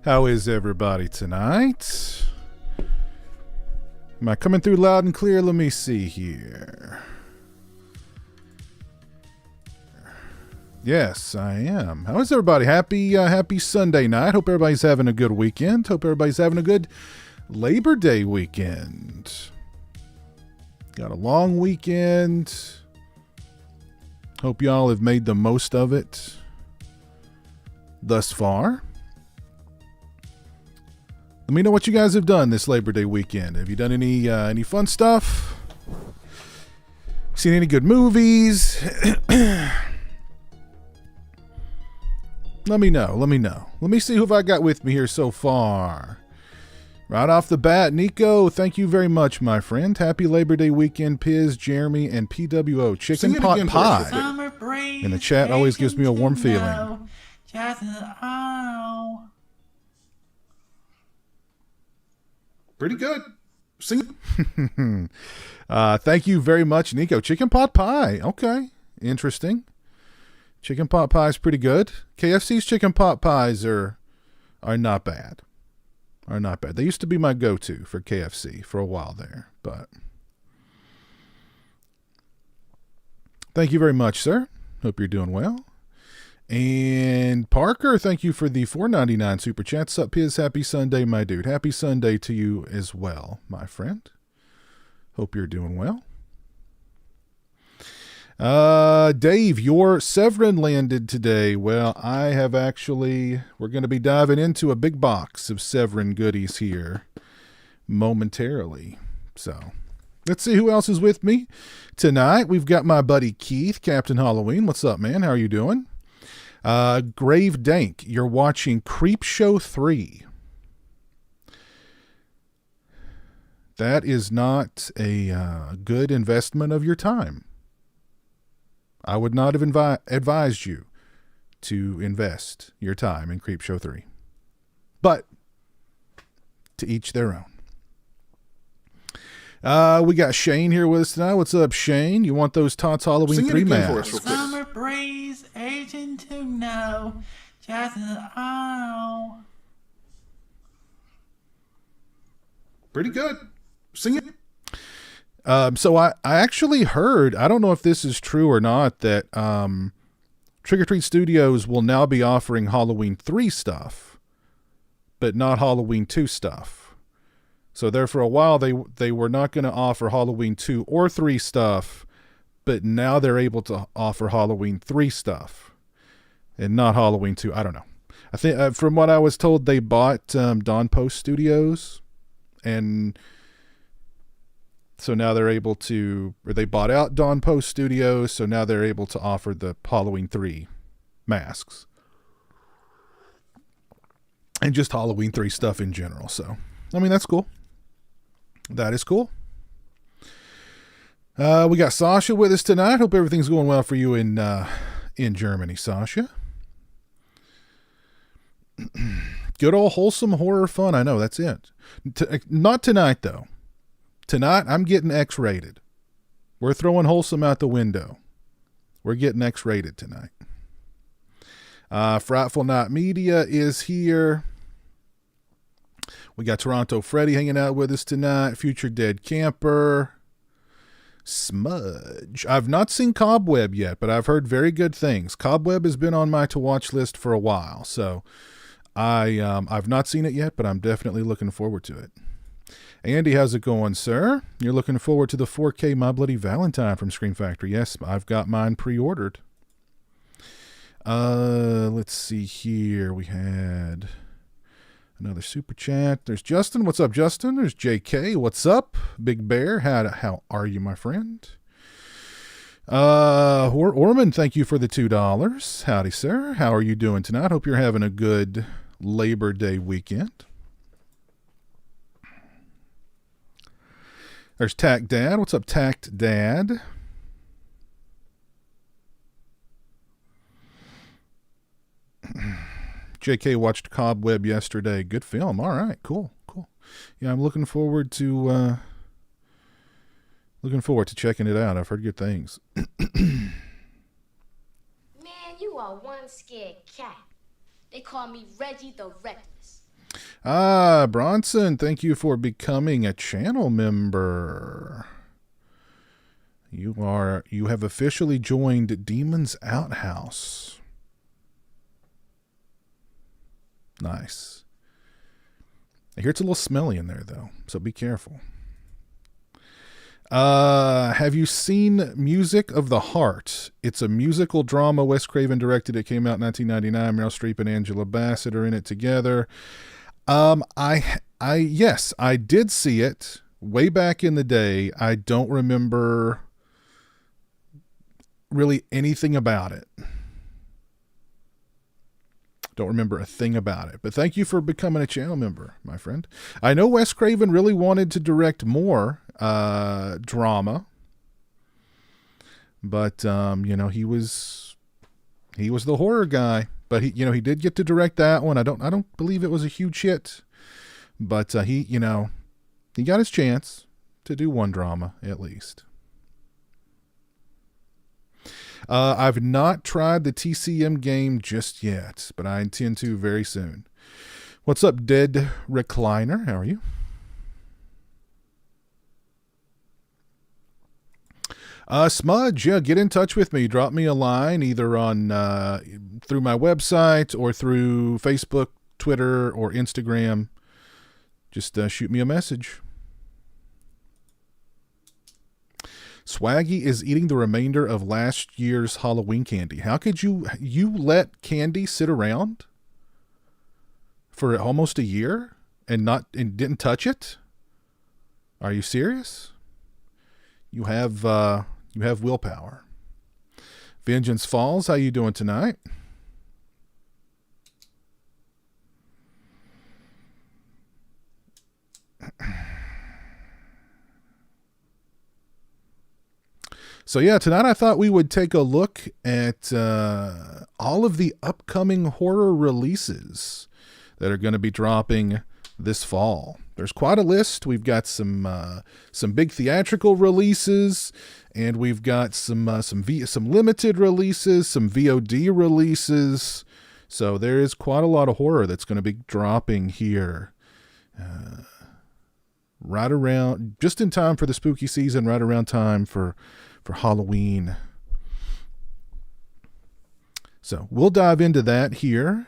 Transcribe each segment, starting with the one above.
How is everybody tonight? Am I coming through loud and clear? Let me see here. Yes, I am. How is everybody? Happy Sunday night. Hope everybody's having a good weekend. Hope everybody's having a good Labor Day weekend. Got a long weekend. Hope y'all have made the most of it thus far. Let me know what you guys have done this Labor Day weekend. Have you done any fun stuff? Seen any good movies? Let me know. Let me see who I got with me here so far. Right off the bat, Nico, thank you very much, my friend. Happy Labor Day weekend, Piz, Jeremy, and PWO. Chicken pot pie in the chat always gives me a warm feeling. Pretty good. Sing. Thank you very much, Nico. Chicken pot pie. Okay. Interesting. Chicken pot pie is pretty good. KFC's chicken pot pies are not bad. Are not bad. They used to be my go-to for KFC for a while there, but thank you very much, sir. Hope you're doing well. And Parker, thank you for the $4.99 super chat. Sup, Piz? Happy Sunday, my dude. Happy Sunday to you as well, my friend. Hope you're doing well. Dave, your Severin landed today. Well, we're going to be diving into a big box of Severin goodies here momentarily. So let's see who else is with me tonight. We've got my buddy Keith, Captain Halloween. What's up, man? How are you doing? Grave Dank, you're watching Creepshow 3. That is not a good investment of your time. I would not have advised you to invest your time in Creepshow 3. But to each their own. We got Shane here with us tonight. What's up, Shane? You want those Tots Halloween 3 masks? Summer breeze, aging to know, just Pretty good. Sing it. So I actually heard, I don't know if this is true or not, that Trick or Treat Studios will now be offering Halloween 3 stuff, but not Halloween 2 stuff. So there for a while they were not going to offer Halloween 2 or 3 stuff, but now they're able to offer Halloween 3 stuff and not Halloween 2. I don't know. I think from what I was told, they bought Dawn Post Studios, and so now they're able to, or they bought out Dawn Post Studios, so now they're able to offer the Halloween 3 masks. And just Halloween 3 stuff in general. So, I mean, that's cool. That is cool. We got Sasha with us tonight. Hope everything's going well for you in Germany, Sasha. Good old wholesome horror fun. I know, that's it. Not tonight, though. Tonight, I'm getting X-rated. We're throwing wholesome out the window. We're getting X-rated tonight. Frightful Night Media is here. We got Toronto Freddy hanging out with us tonight. Future Dead Camper. Smudge. I've not seen Cobweb yet, but I've heard very good things. Cobweb has been on my to-watch list for a while, so I've not seen it yet, but I'm definitely looking forward to it. Andy, how's it going, sir? You're looking forward to the 4K My Bloody Valentine from Scream Factory. Yes, I've got mine pre-ordered. Let's see here. We had another super chat. There's Justin. What's up, Justin? There's JK. What's up, Big Bear? How are you, my friend? Orman, thank you for the $2. Howdy, sir. How are you doing tonight? Hope you're having a good Labor Day weekend. There's Tact Dad. What's up, Tact Dad? JK watched Cobweb yesterday. Good film. All right, cool. Yeah, I'm looking forward to checking it out. I've heard good things. Man, you are one scared cat. They call me Reggie the Reckless. Bronson, thank you for becoming a channel member. You have officially joined Demon's Outhouse. Nice. I hear it's a little smelly in there though, so be careful. Have you seen Music of the Heart? It's a musical drama Wes Craven directed. It came out in 1999. Meryl Streep and Angela Bassett are in it together. Yes, I did see it way back in the day. I don't remember really anything about it. Don't remember a thing about it. But thank you for becoming a channel member, my friend. I know Wes Craven really wanted to direct more drama, but he was the horror guy. But he did get to direct that one. I don't believe it was a huge hit, but he got his chance to do one drama at least. I've not tried the TCM game just yet, but I intend to very soon. What's up, Dead Recliner? How are you? Smudge, yeah, get in touch with me. Drop me a line either on through my website or through Facebook, Twitter, or Instagram. Just shoot me a message. Swaggy is eating the remainder of last year's Halloween candy. How could you let candy sit around for almost a year and didn't touch it? Are you serious? You have willpower. Vengeance Falls, how you doing tonight? So yeah, tonight I thought we would take a look at all of the upcoming horror releases that are going to be dropping this fall. There's quite a list. We've got some big theatrical releases, and we've got some limited releases, some VOD releases. So there is quite a lot of horror that's going to be dropping here, right around just in time for the spooky season, right around time for Halloween. So we'll dive into that here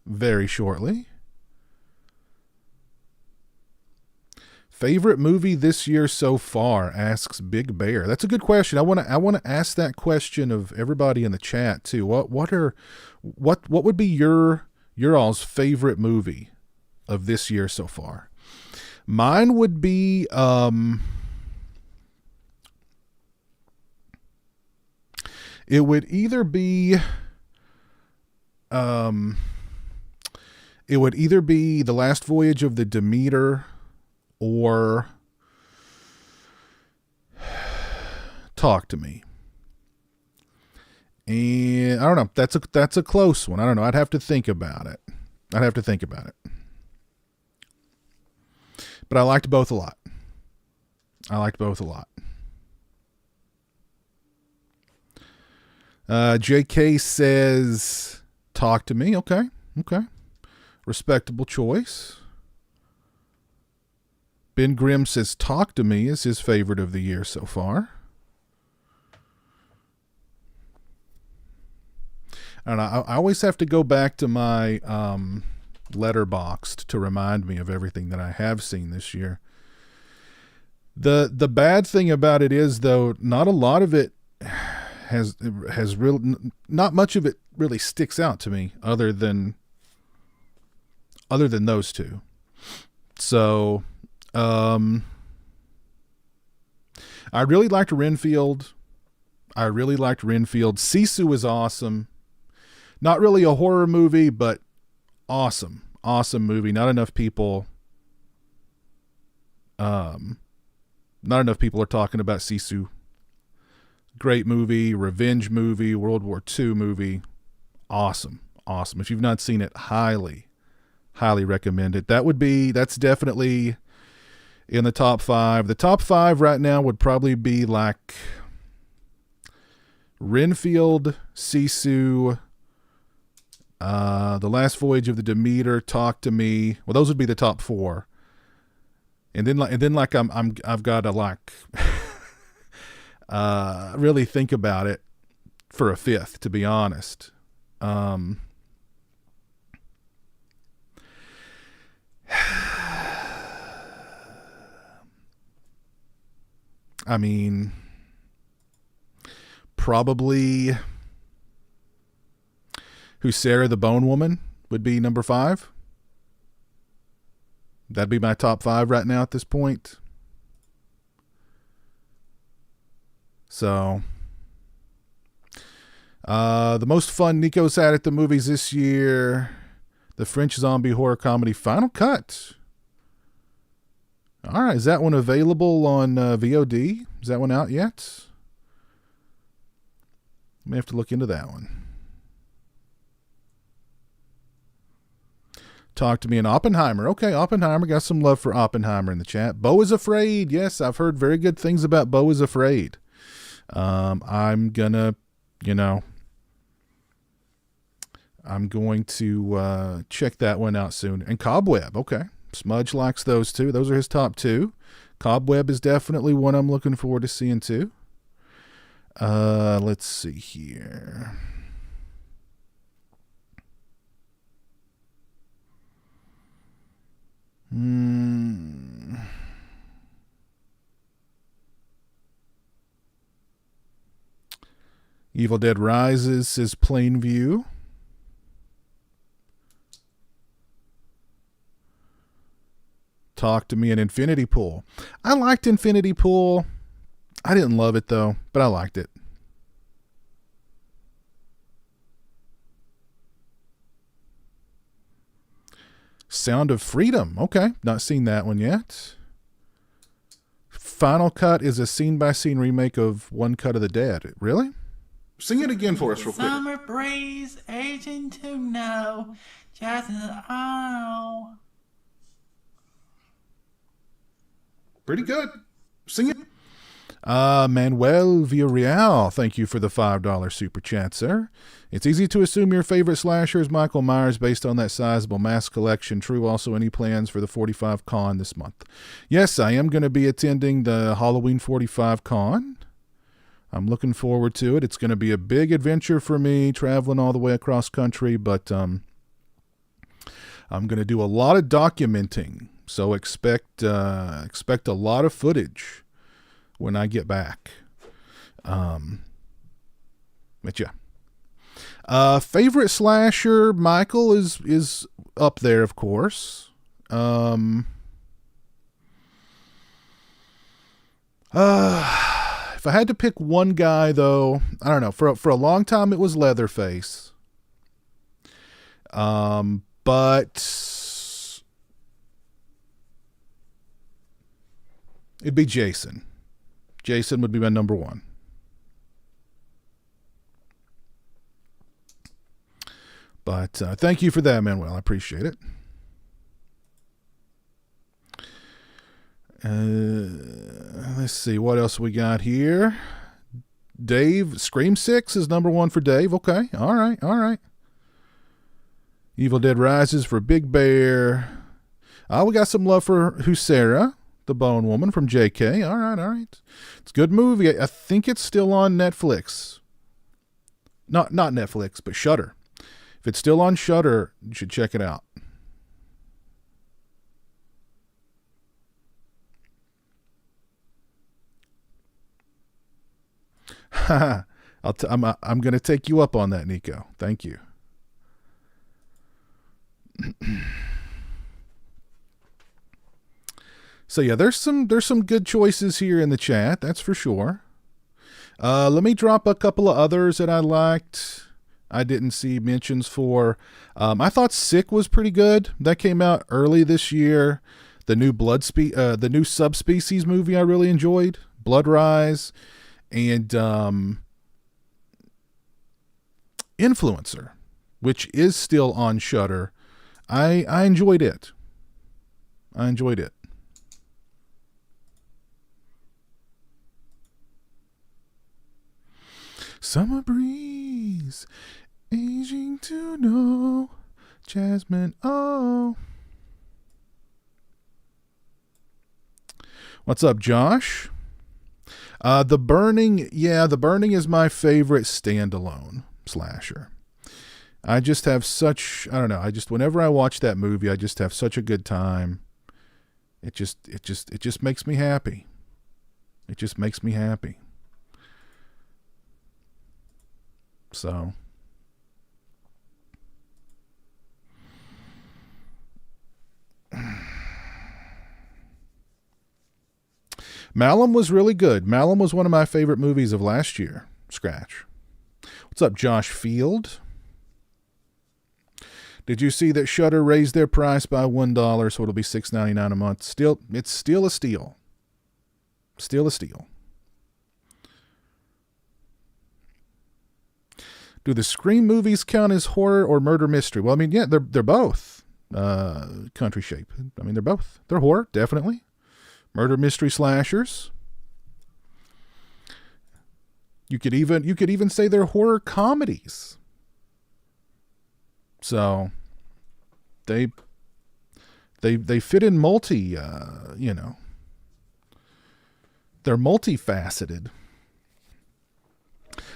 very shortly. Favorite movie this year so far, asks Big Bear. That's a good question. I want to ask that question of everybody in the chat too. What would be your all's favorite movie of this year so far? Mine would be it would either be The Last Voyage of the Demeter or Talk to Me. And I don't know. That's a close one. I don't know. I'd have to think about it. But I liked both a lot. JK says Talk to Me. Okay. Respectable choice. Ben Grimm says Talk to Me is his favorite of the year so far. I don't know. I always have to go back to my Letterboxd to remind me of everything that I have seen this year. The bad thing about it is, though, not a lot of it has not much of it really sticks out to me other than those two. So I really liked Renfield. Sisu is awesome. Not really a horror movie, but awesome movie. Not enough people are talking about Sisu. Great movie, revenge movie, World War II movie. Awesome. If you've not seen it, highly recommend it. That's definitely in the top 5. The top 5 right now would probably be like Renfield, Sisu, The Last Voyage of the Demeter, Talk to Me. Well, those would be the top 4. And then I've got to like really think about it for a 5th, to be honest. I mean, probably Who's Sarah the Bone Woman would be number 5. That'd be my top 5 right now at this point. So, the most fun Nico's had at the movies this year, the French zombie horror comedy Final Cut. All right, is that one available on VOD? Is that one out yet? May have to look into that one. Talk to Me in Oppenheimer. Okay, Oppenheimer. Got some love for Oppenheimer in the chat. Beau is Afraid. Yes, I've heard very good things about Beau is Afraid. I'm gonna, I'm going to check that one out soon. And Cobweb. Okay. Smudge likes those two. Those are his top 2. Cobweb is definitely one I'm looking forward to seeing too. Let's see here. Evil Dead Rises is Plainview. Talk to Me in Infinity Pool. I liked Infinity Pool. I didn't love it though, but I liked it. Sound of Freedom. Okay, not seen that one yet. Final Cut is a scene-by-scene remake of One Cut of the Dead. Really? Sing it again for us real quick. Summer breeze, aging to know, just oh. Pretty good. Sing it. Manuel Villarreal, thank you for the $5 super chat, sir. It's easy to assume your favorite slasher is Michael Myers based on that sizable mask collection. True. Also, any plans for the 45 con this month? Yes, I am going to be attending the Halloween 45 con. I'm looking forward to it. It's going to be a big adventure for me, traveling all the way across country, but I'm going to do a lot of documenting, so expect a lot of footage when I get back. But yeah. Favorite slasher, Michael is up there, of course. If I had to pick one guy, though, I don't know. For a long time, it was Leatherface. But it'd be Jason. Jason would be my number 1. But thank you for that, Manuel. I appreciate it. Let's see what else we got here. Dave, Scream 6 is number 1 for Dave. Okay. All right. Evil Dead Rises for Big Bear. We got some love for Who's Sarah the Bone Woman from JK. All right. It's a good movie. I think it's still on Netflix. Not Netflix, but Shudder. If it's still on Shudder, you should check it out. I'm going to take you up on that, Nico. Thank you. So yeah, there's some good choices here in the chat, that's for sure. Let me drop a couple of others that I liked. I didn't see mentions for. I thought Sick was pretty good. That came out early this year. The new Subspecies movie I really enjoyed. Blood Rise, and Influencer, which is still on Shudder. I enjoyed it. Summer breeze, Aging to know. Jasmine, oh. What's up, Josh? The Burning, The Burning is my favorite standalone slasher. I just have such, I don't know, whenever I watch that movie, I just have such a good time. It just makes me happy. It just makes me happy. So. Malum was really good. Malum was one of my favorite movies of last year. Scratch. What's up, Josh Field? Did you see that Shudder raised their price by $1, so it'll be $6.99 a month? It's still a steal. Still a steal. Do the Scream movies count as horror or murder mystery? Well, I mean, yeah, they're both country shape. I mean, they're both. They're horror, definitely. Murder mystery slashers. You could even say they're horror comedies. So they fit in they're multifaceted.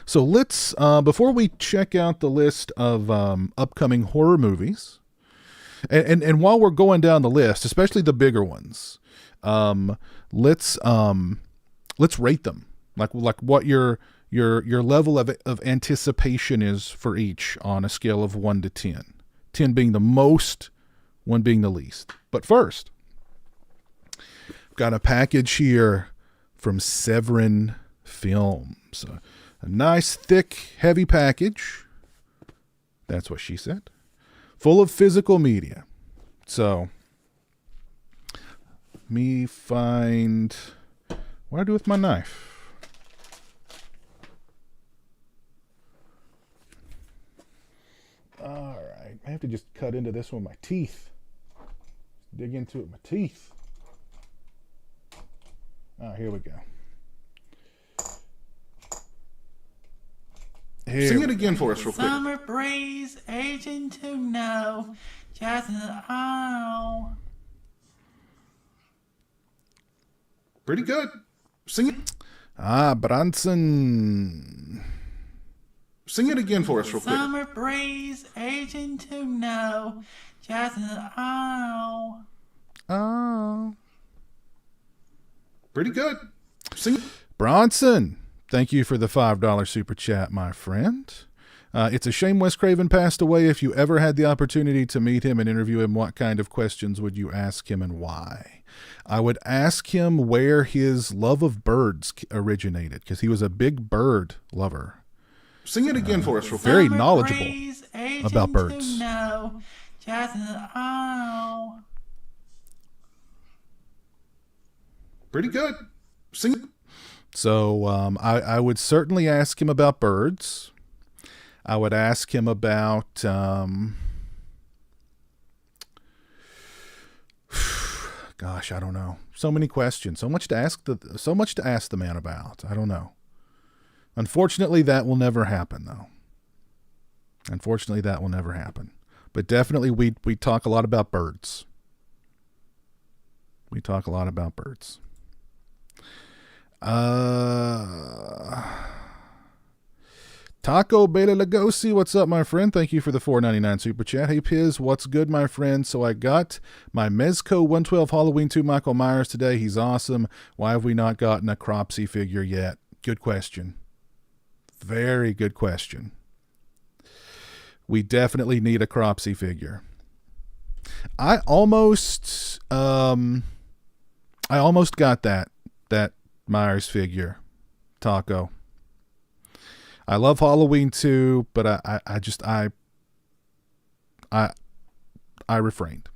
So let's before we check out the list of upcoming horror movies, and while we're going down the list, especially the bigger ones, let's rate them, like what your level of anticipation is for each on a scale of 1 to 10. 10 being the most, 1 being the least. But first, I've got a package here from Severin Films. A nice, thick, heavy package. That's what she said. Full of physical media. So, me find... what do I do with my knife? All right. I have to just cut into this one with my teeth. Dig into it with my teeth. Here we go. Sing it again for us real quick. Summer breeze, aging to know. Jasmine, oh. Pretty good. Sing it. Branson. Sing it again for us real quick. Summer breeze, aging to know. Jasmine, oh. Oh. Pretty good. Sing it. Bronson. Thank you for the $5 super chat, my friend. It's a shame Wes Craven passed away. If you ever had the opportunity to meet him and interview him, what kind of questions would you ask him and why? I would ask him where his love of birds originated, because he was a big bird lover. Sing it again for us real quick. Very knowledgeable about birds. Pretty good. Sing it. So I would certainly ask him about birds. I would ask him about gosh, I don't know. So many questions. So much to ask the man about. I don't know. Unfortunately, that will never happen, though. Unfortunately, that will never happen. But definitely, we talk a lot about birds. We talk a lot about birds. Taco Beta Lugosi, what's up, my friend? Thank you for the $4.99 super chat. Hey, Piz, what's good, my friend? So I got my Mezco 112 Halloween 2 Michael Myers today. He's awesome. Why have we not gotten a Cropsy figure yet? Good question. Very good question. We definitely need a Cropsy figure. I almost got that Myers figure, Taco. I love Halloween too, but I refrained.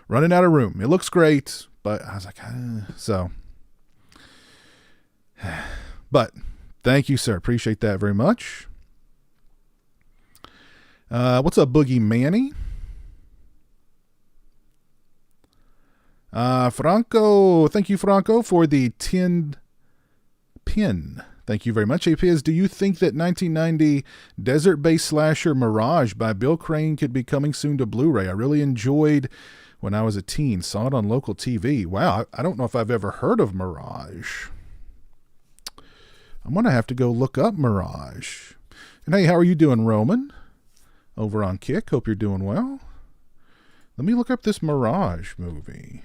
Running out of room. It looks great, but I was like, so. But thank you, sir. Appreciate that very much. What's up, Boogie Manny? Franco, thank you, Franco, for the 10 pin. Thank you very much, APS. Do you think that 1990 desert-based slasher Mirage by Bill Crane could be coming soon to Blu-ray? I really enjoyed when I was a teen. Saw it on local TV. Wow, I don't know if I've ever heard of Mirage. I'm going to have to go look up Mirage. And hey, how are you doing, Roman? Over on Kick. Hope you're doing well. Let me look up this Mirage movie.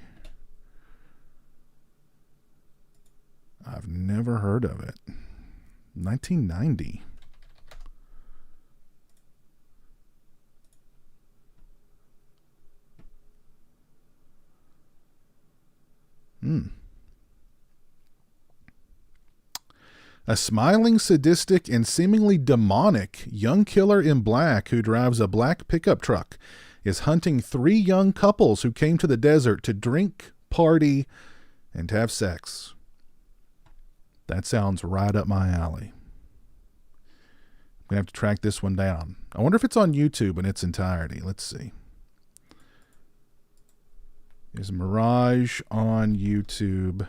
I've never heard of it. 1990. A smiling, sadistic, and seemingly demonic young killer in black who drives a black pickup truck is hunting 3 young couples who came to the desert to drink, party, and have sex. That sounds right up my alley. I'm going to have to track this one down. I wonder if it's on YouTube in its entirety. Let's see. Is Mirage on YouTube?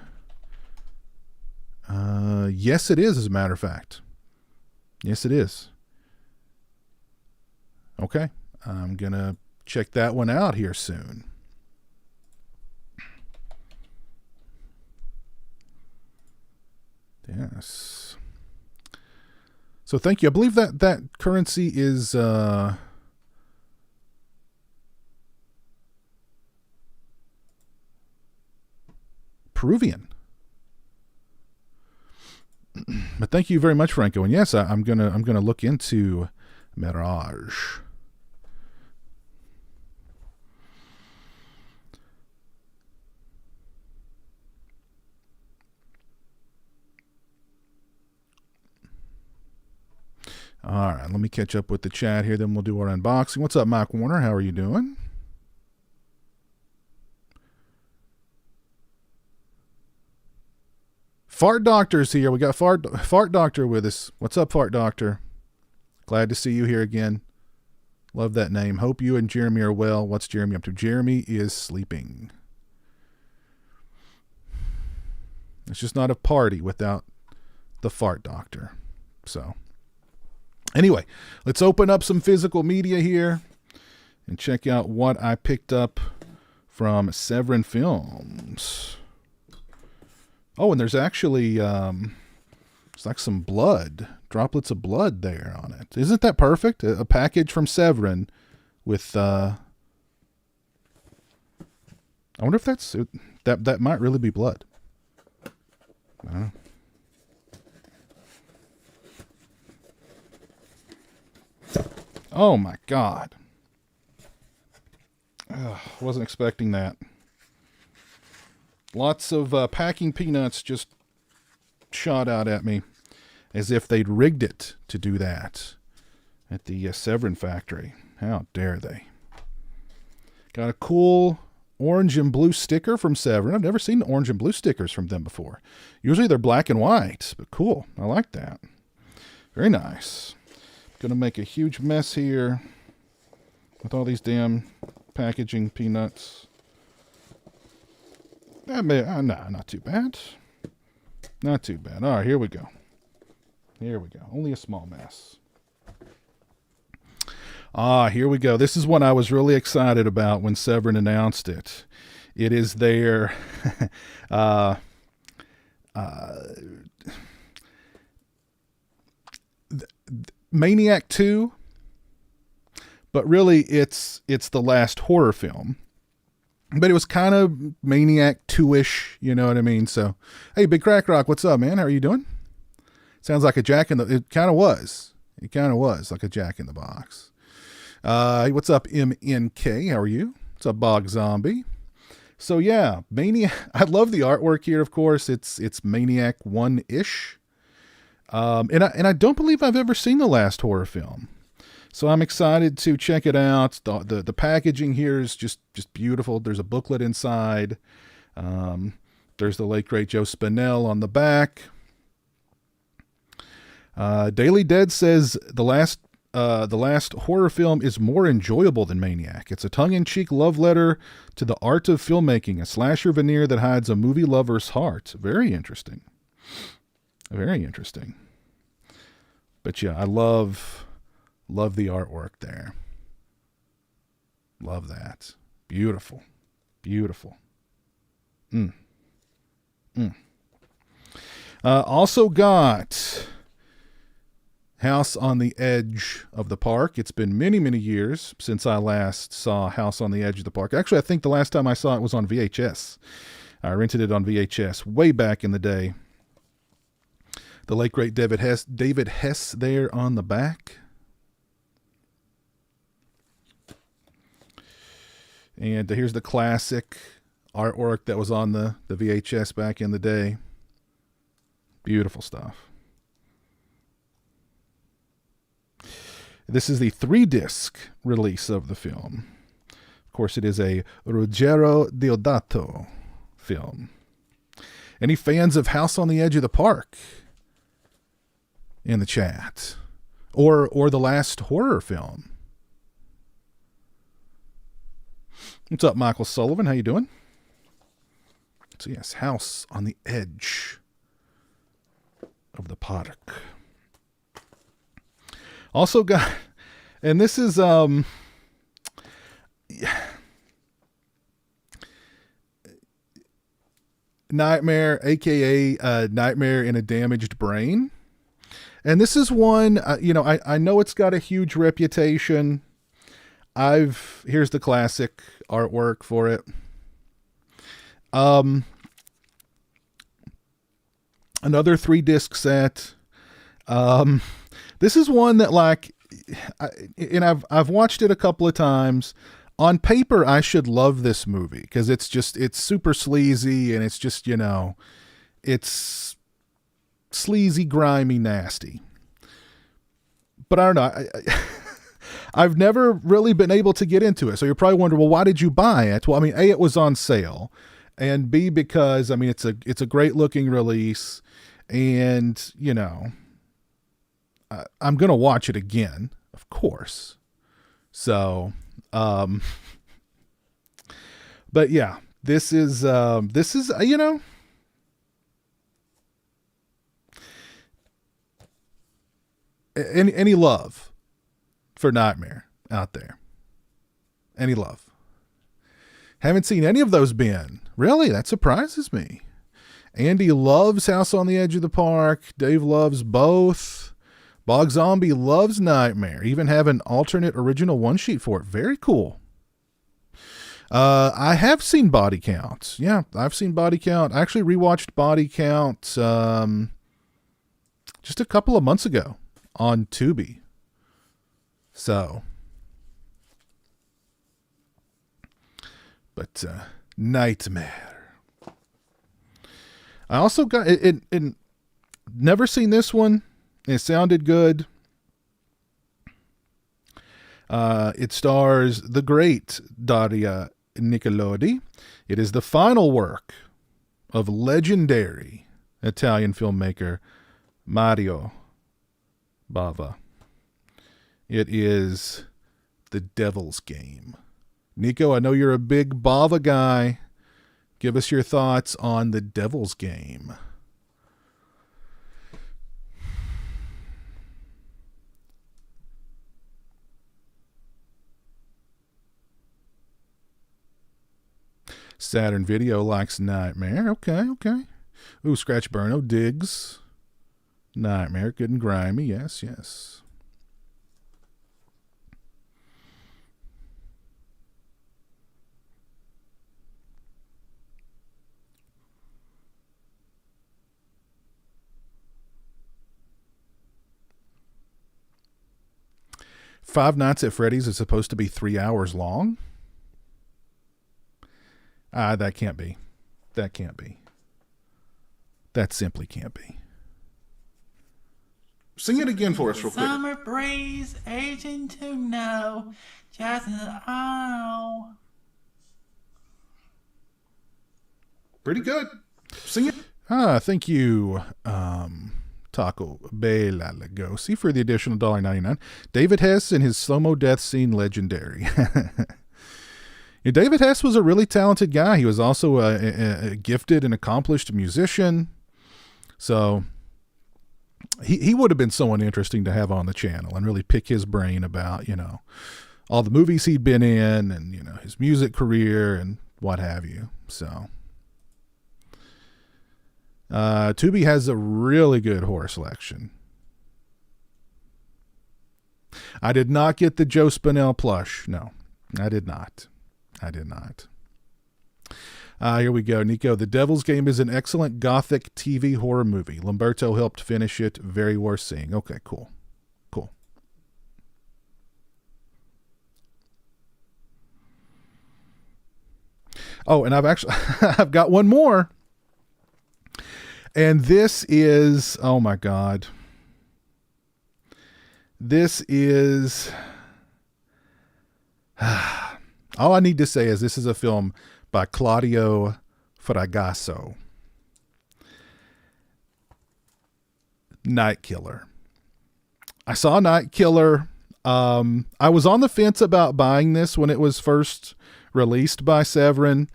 Yes, it is, as a matter of fact. Yes, it is. Okay. I'm going to check that one out here soon. Yes. So thank you. I believe that currency is Peruvian. But thank you very much, Franco. And yes, I'm gonna look into Mirage. All right, let me catch up with the chat here, then we'll do our unboxing. What's up, Mike Warner? How are you doing? Fart Doctor's here. We got Fart Doctor with us. What's up, Fart Doctor? Glad to see you here again. Love that name. Hope you and Jeremy are well. What's Jeremy up to? Jeremy is sleeping. It's just not a party without the Fart Doctor. So, anyway, let's open up some physical media here and check out what I picked up from Severin Films. Oh, and there's actually, it's like some blood, droplets of blood there on it. Isn't that perfect? A package from Severin with, I wonder if that's, that might really be blood. I don't know. Oh my God. Wasn't expecting that. Lots of packing peanuts just shot out at me as if they'd rigged it to do that at the Severin factory. How dare they? Got a cool orange and blue sticker from Severin. I've never seen orange and blue stickers from them before. Usually they're black and white, but cool. I like that. Very nice. Gonna make a huge mess here with all these damn packaging peanuts. Nah, not too bad. Not too bad. All right, here we go. Here we go. Only a small mess. Here we go. This is one I was really excited about when Severin announced it. It is their Maniac 2, but really it's the last horror film. But it was kind of Maniac 2-ish, you know what I mean? So, hey, Big Crack Rock, what's up, man? How are you doing? Sounds like a Jack in the... It kind of was. It kind of was like a Jack in the Box. What's up, MNK? How are you? What's up, Bog Zombie? So, yeah, Maniac... I love the artwork here, of course. It's Maniac 1-ish. And I don't believe I've ever seen the last horror film. So I'm excited to check it out. The packaging here is just beautiful. There's a booklet inside. There's the late great Joe Spinell on the back. Daily Dead says the last horror film is more enjoyable than Maniac. It's a tongue-in-cheek love letter to the art of filmmaking, a slasher veneer that hides a movie lover's heart. Very interesting. Very interesting. But yeah, I love the artwork there. Love that. Beautiful. Beautiful. Also got House on the Edge of the Park. It's been many, many years since I last saw House on the Edge of the Park. Actually, I think the last time I saw it was on VHS. I rented it on VHS way back in the day. The late great David Hess there on the back. And here's the classic artwork that was on the VHS back in the day. Beautiful stuff. This is the 3-disc release of the film. Of course, it is a Ruggero Deodato film. Any fans of House on the Edge of the Park in the chat? Or the last horror film? What's up, Michael Sullivan? How you doing? So yes, House on the Edge of the Park. Also got, and this is Nightmare, aka Nightmare in a Damaged Brain. And this is one, I know it's got a huge reputation. Here's the classic artwork for it. Another 3-disc set. This is one that I've watched it a couple of times. On paper, I should love this movie because it's super sleazy and it's just, it's sleazy, grimy, nasty. But I don't know. I've never really been able to get into it. So you're probably wondering, well, why did you buy it? Well, I mean, A, it was on sale, and B, because it's a great looking release, and I'm going to watch it again, of course. So, but yeah, this is any love for Nightmare out there? Any love? Haven't seen any of those been. Really? That surprises me. Andy loves House on the Edge of the Park. Dave loves both. Bog Zombie loves Nightmare. Even have an alternate original one sheet for it. Very cool. I have seen Body Count. Yeah, I've seen Body Count. I actually rewatched Body Count just a couple of months ago on Tubi. So, but Nightmare. I also got it. Never seen this one. It sounded good. It stars the great Daria Nicolodi. It is the final work of legendary Italian filmmaker Mario Bava. It is The Devil's Game. Nico, I know you're a big Bava guy. Give us your thoughts on The Devil's Game. Saturn Video likes Nightmare. Okay. Ooh, Scratch Burno digs Nightmare. Good and grimy. Yes. Five Nights at Freddy's is supposed to be 3 hours long. That can't be. That can't be. That simply can't be. Sing it again for us real quick. Summer breeze, aging to know, just oh. Pretty good. Sing it. Thank you, Taco Bela Lugosi, for the additional $1.99. David Hess and his slow-mo death scene legendary. Yeah, David Hess was a really talented guy. He was also a gifted and accomplished musician. So, he would have been someone interesting to have on the channel and really pick his brain about, all the movies he'd been in and, his music career and what have you. So, Tubi has a really good horror selection. I did not get the Joe Spinell plush. No, I did not. Here we go. Nico, The Devil's Game is an excellent gothic TV horror movie. Lamberto helped finish it. Very worth seeing. Okay, cool. Oh, and I've got one more. And this is, oh my God. This is, all I need to say is this is a film by Claudio Fragasso. Night Killer. I saw Night Killer. I was on the fence about buying this when it was first released by Severin.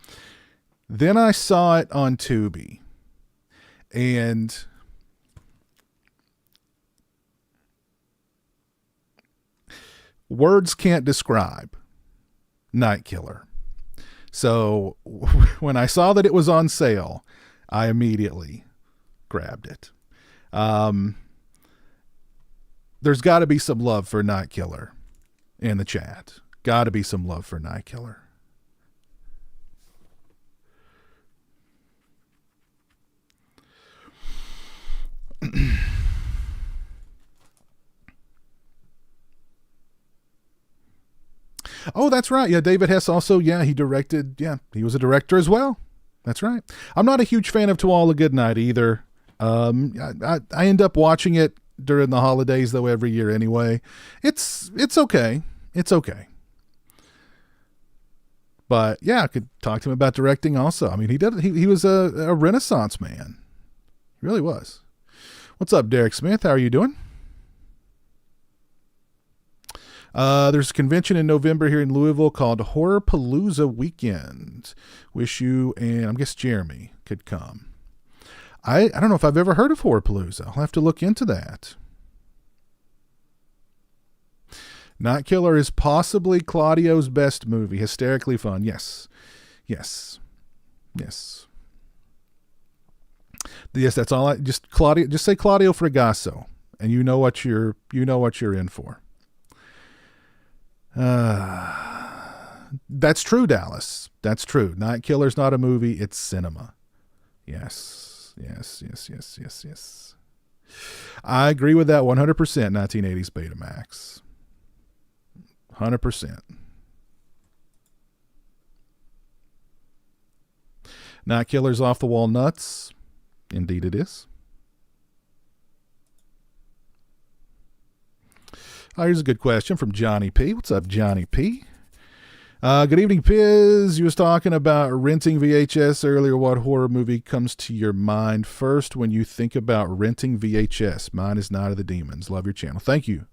Then I saw it on Tubi. And words can't describe Night Killer. So when I saw that it was on sale, I immediately grabbed it. There's got to be some love for Night Killer in the chat. Got to be some love for Night Killer. Oh, that's right. Yeah, David Hess also, he directed, he was a director as well. That's right. I'm not a huge fan of To All a Good Night either. I end up watching it during the holidays, though, every year anyway. It's okay. It's okay. But, I could talk to him about directing also. I mean, he was a Renaissance man. He really was. What's up, Derek Smith? How are you doing? There's a convention in November here in Louisville called Horrorpalooza Weekend. Wish you and I guess Jeremy could come. I don't know if I've ever heard of Horrorpalooza. I'll have to look into that. Night Killer is possibly Claudio's best movie. Hysterically fun. Yes, that's all. Just say Claudio Fragasso, and you know what you're in for. That's true, Dallas. That's true. Night Killer's not a movie, it's cinema. Yes. I agree with that 100%. 1980s Betamax. 100%. Night Killer's off the wall nuts. Indeed it is. Here's a good question from Johnny P. What's up, Johnny P? Good evening, Piz. You was talking about renting VHS earlier. What horror movie comes to your mind first when you think about renting VHS? Mine is Night of the Demons. Love your channel. Thank you.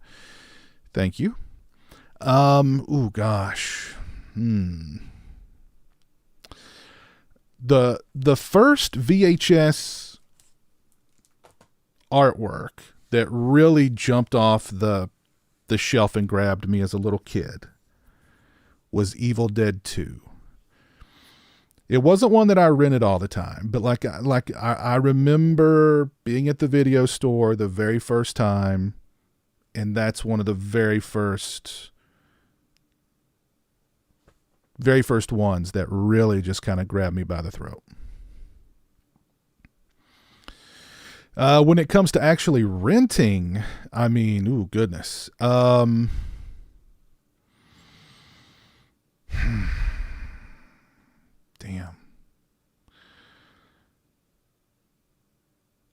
Oh gosh. The first VHS artwork that really jumped off the shelf and grabbed me as a little kid was Evil Dead 2. It wasn't one that I rented all the time, but I remember being at the video store the very first time, and that's one of the very first ones that really just kind of grabbed me by the throat. When it comes to actually renting, I mean, ooh, goodness. Damn.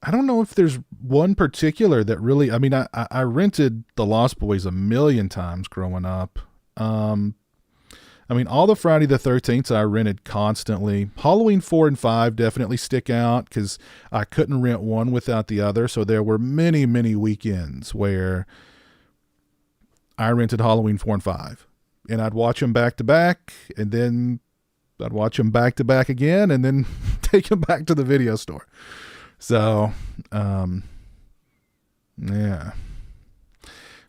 I don't know if there's one particular that really, I mean, I rented The Lost Boys a million times growing up. I mean, all the Friday the 13th I rented constantly. Halloween 4 and 5 definitely stick out because I couldn't rent one without the other. So there were many, many weekends where I rented Halloween 4 and 5. And I'd watch them back to back, and then I'd watch them back to back again, and then take them back to the video store. So, Yeah.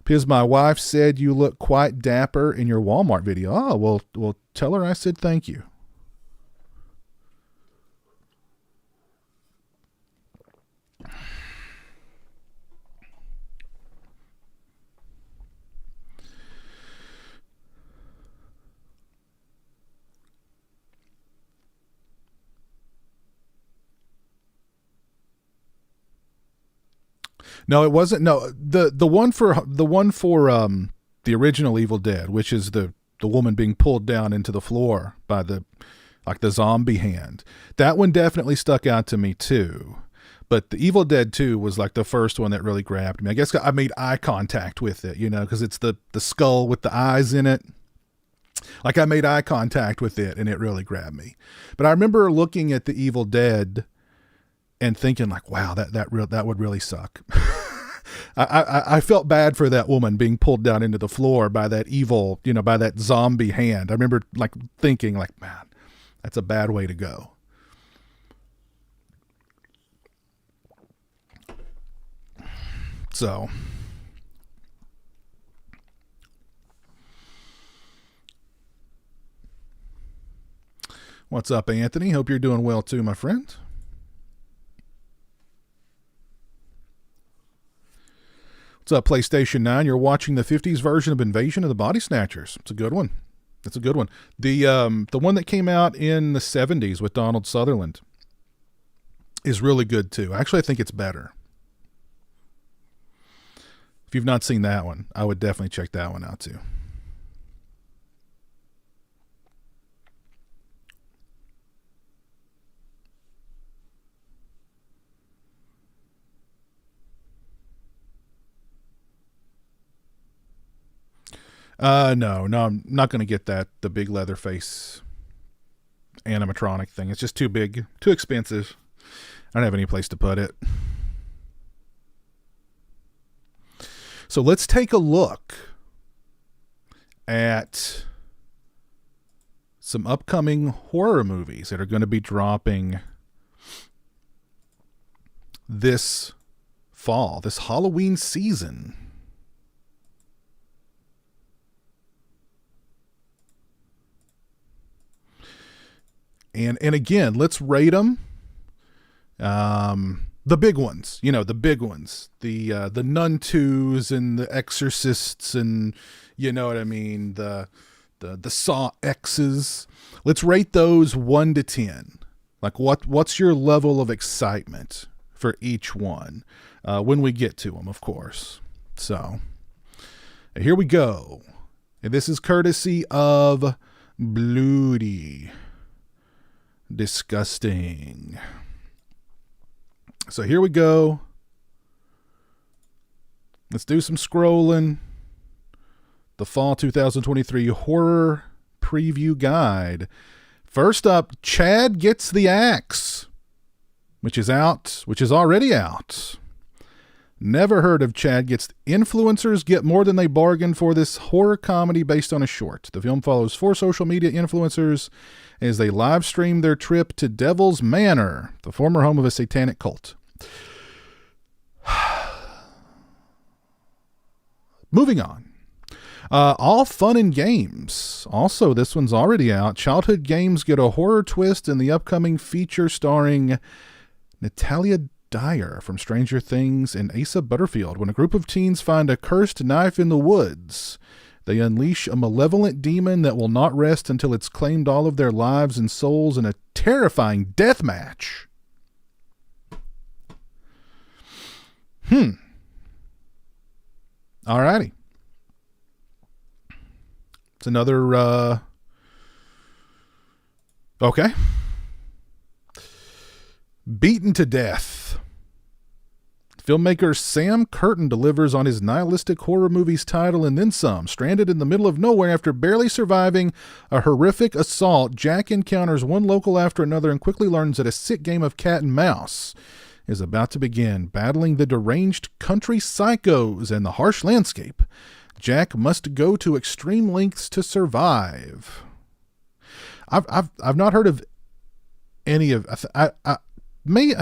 Because my wife said you look quite dapper in your Walmart video. Oh, well, tell her I said thank you. No, it wasn't. No, the one for the original Evil Dead, which is the woman being pulled down into the floor by the zombie hand. That one definitely stuck out to me too. But the Evil Dead 2 was like the first one that really grabbed me. I guess I made eye contact with it, because it's the skull with the eyes in it. Like I made eye contact with it and it really grabbed me. But I remember looking at the Evil Dead and thinking like, wow, that would really suck. I felt bad for that woman being pulled down into the floor by that evil, by that zombie hand. I remember like thinking like, man, that's a bad way to go. So what's up, Anthony? Hope you're doing well too, my friend. What's up, PlayStation 9? You're watching the 50s version of Invasion of the Body Snatchers. It's a good one. It's a good one. The one that came out in the 70s with Donald Sutherland is really good too. Actually, I think it's better. If you've not seen that one, I would definitely check that one out too. No, I'm not going to get the big Leatherface animatronic thing. It's just too big, too expensive. I don't have any place to put it. So let's take a look at some upcoming horror movies that are going to be dropping this fall, this Halloween season. And again, let's rate them. The big ones, the big ones, the Nun 2s and the Exorcists and you know what I mean, the Saw X's. Let's rate those 1 to 10. Like what's your level of excitement for each one when we get to them, of course. So here we go. And this is courtesy of Bloody Disgusting. So here we go. Let's do some scrolling. The fall 2023 horror preview guide. First up, Chad Gets the Axe, which is already out. Never heard of Chad Gets. Influencers get more than they bargained for this horror comedy based on a short. The film follows 4 social media influencers as they live stream their trip to Devil's Manor, the former home of a satanic cult. Moving on. All fun and games. Also, this one's already out. Childhood games get a horror twist in the upcoming feature starring Natalia Dyer from Stranger Things and Asa Butterfield. When a group of teens find a cursed knife in the woods, they unleash a malevolent demon that will not rest until it's claimed all of their lives and souls in a terrifying death match. Alrighty. It's another, okay. Beaten to Death. Filmmaker Sam Curtin delivers on his nihilistic horror movie's title and then some. Stranded in the middle of nowhere after barely surviving a horrific assault, Jack encounters one local after another and quickly learns that a sick game of cat and mouse is about to begin. Battling the deranged country psychos and the harsh landscape, Jack must go to extreme lengths to survive. I've not heard of any of. I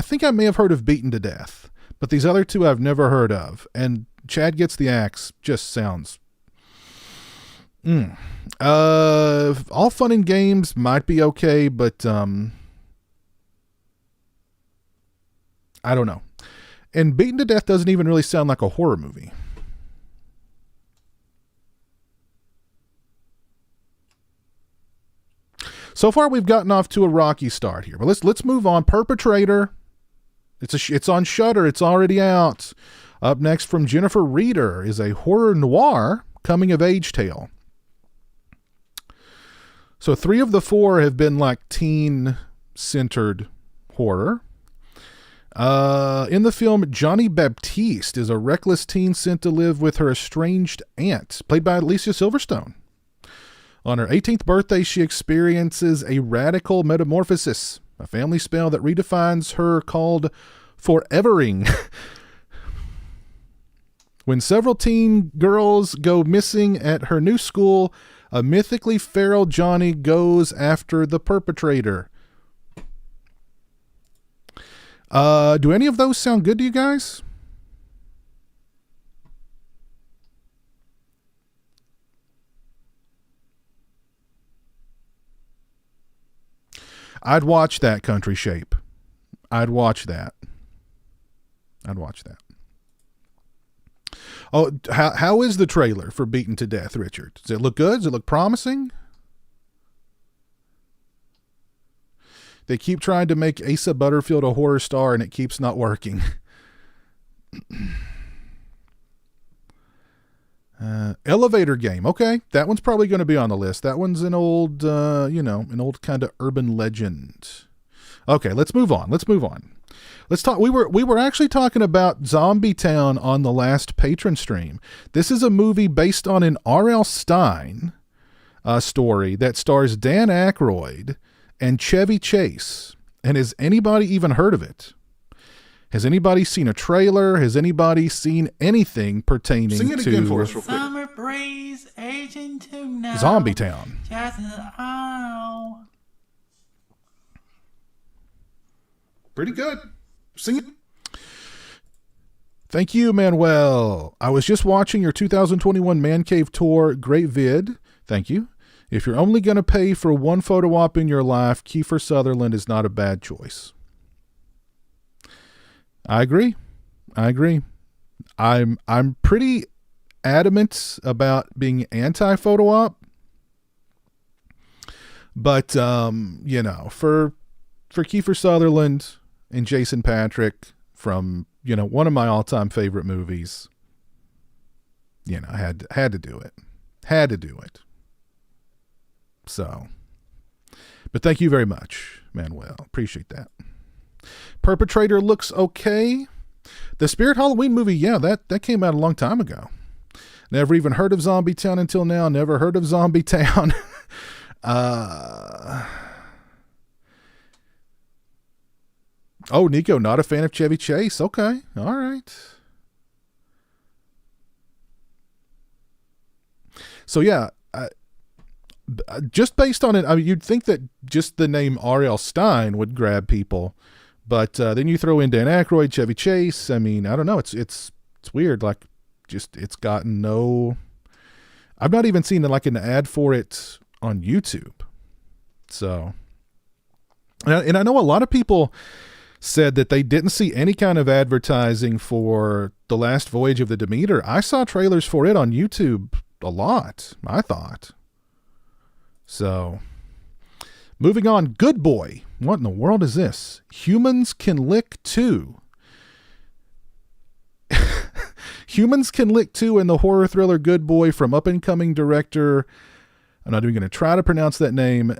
think I may have heard of Beaten to Death, but these other two I've never heard of. And Chad Gets the Axe just sounds... all fun and games might be okay, but I don't know. And Beaten to Death doesn't even really sound like a horror movie. So far, we've gotten off to a rocky start here, but let's move on. Perpetrator. It's on Shudder. It's already out. Up next from Jennifer Reeder is a horror noir coming of age tale. So 3 of the 4 have been like teen centered horror. In the film, Johnny Baptiste is a reckless teen sent to live with her estranged aunt, played by Alicia Silverstone. On her 18th birthday, she experiences a radical metamorphosis, a family spell that redefines her called forevering. When several teen girls go missing at her new school, a mythically feral Johnny goes after the perpetrator. Do any of those sound good to you guys? I'd watch that, Country Shape. I'd watch that. Oh, how is the trailer for Beaten to Death, Richard? Does it look good? Does it look promising? They keep trying to make Asa Butterfield a horror star, and it keeps not working. Elevator Game. Okay, that one's probably going to be on the list. That one's an old, an old kind of urban legend. Okay, let's move on. Let's talk. We were actually talking about Zombie Town on the last patron stream. This is a movie based on an R.L. Stine story that stars Dan Aykroyd and Chevy Chase. And has anybody even heard of it? Has anybody seen a trailer? Has anybody seen anything pertaining Sing it to again for us real quick. Summer breeze, aging to know. Zombie Town? Just oh. Pretty good. Sing it. Thank you, Manuel. I was just watching your 2021 Man Cave Tour. Great vid. Thank you. If you're only going to pay for one photo op in your life, Kiefer Sutherland is not a bad choice. I agree. I'm pretty adamant about being anti-photo op. But, for Kiefer Sutherland and Jason Patrick from, one of my all-time favorite movies, I had to do it. So, but thank you very much, Manuel. Appreciate that. Perpetrator looks okay. The Spirit Halloween movie, yeah, that came out a long time ago. Never even heard of Zombie Town until now. Never heard of Zombie Town. Oh, Nico, not a fan of Chevy Chase. Okay, all right. So yeah, just based on it, I mean, you'd think that just the name R.L. Stine would grab people, but then you throw in Dan Aykroyd, Chevy Chase. I mean, I don't know. It's weird. Like, just it's gotten no. I've not even seen like an ad for it on YouTube. So, and I know a lot of people said that they didn't see any kind of advertising for The Last Voyage of the Demeter. I saw trailers for it on YouTube a lot, I thought. So, moving on. Good Boy. What in the world is this? Humans Can Lick 2. Humans Can Lick 2 in the horror thriller Good Boy from up-and-coming director, I'm not even going to try to pronounce that name,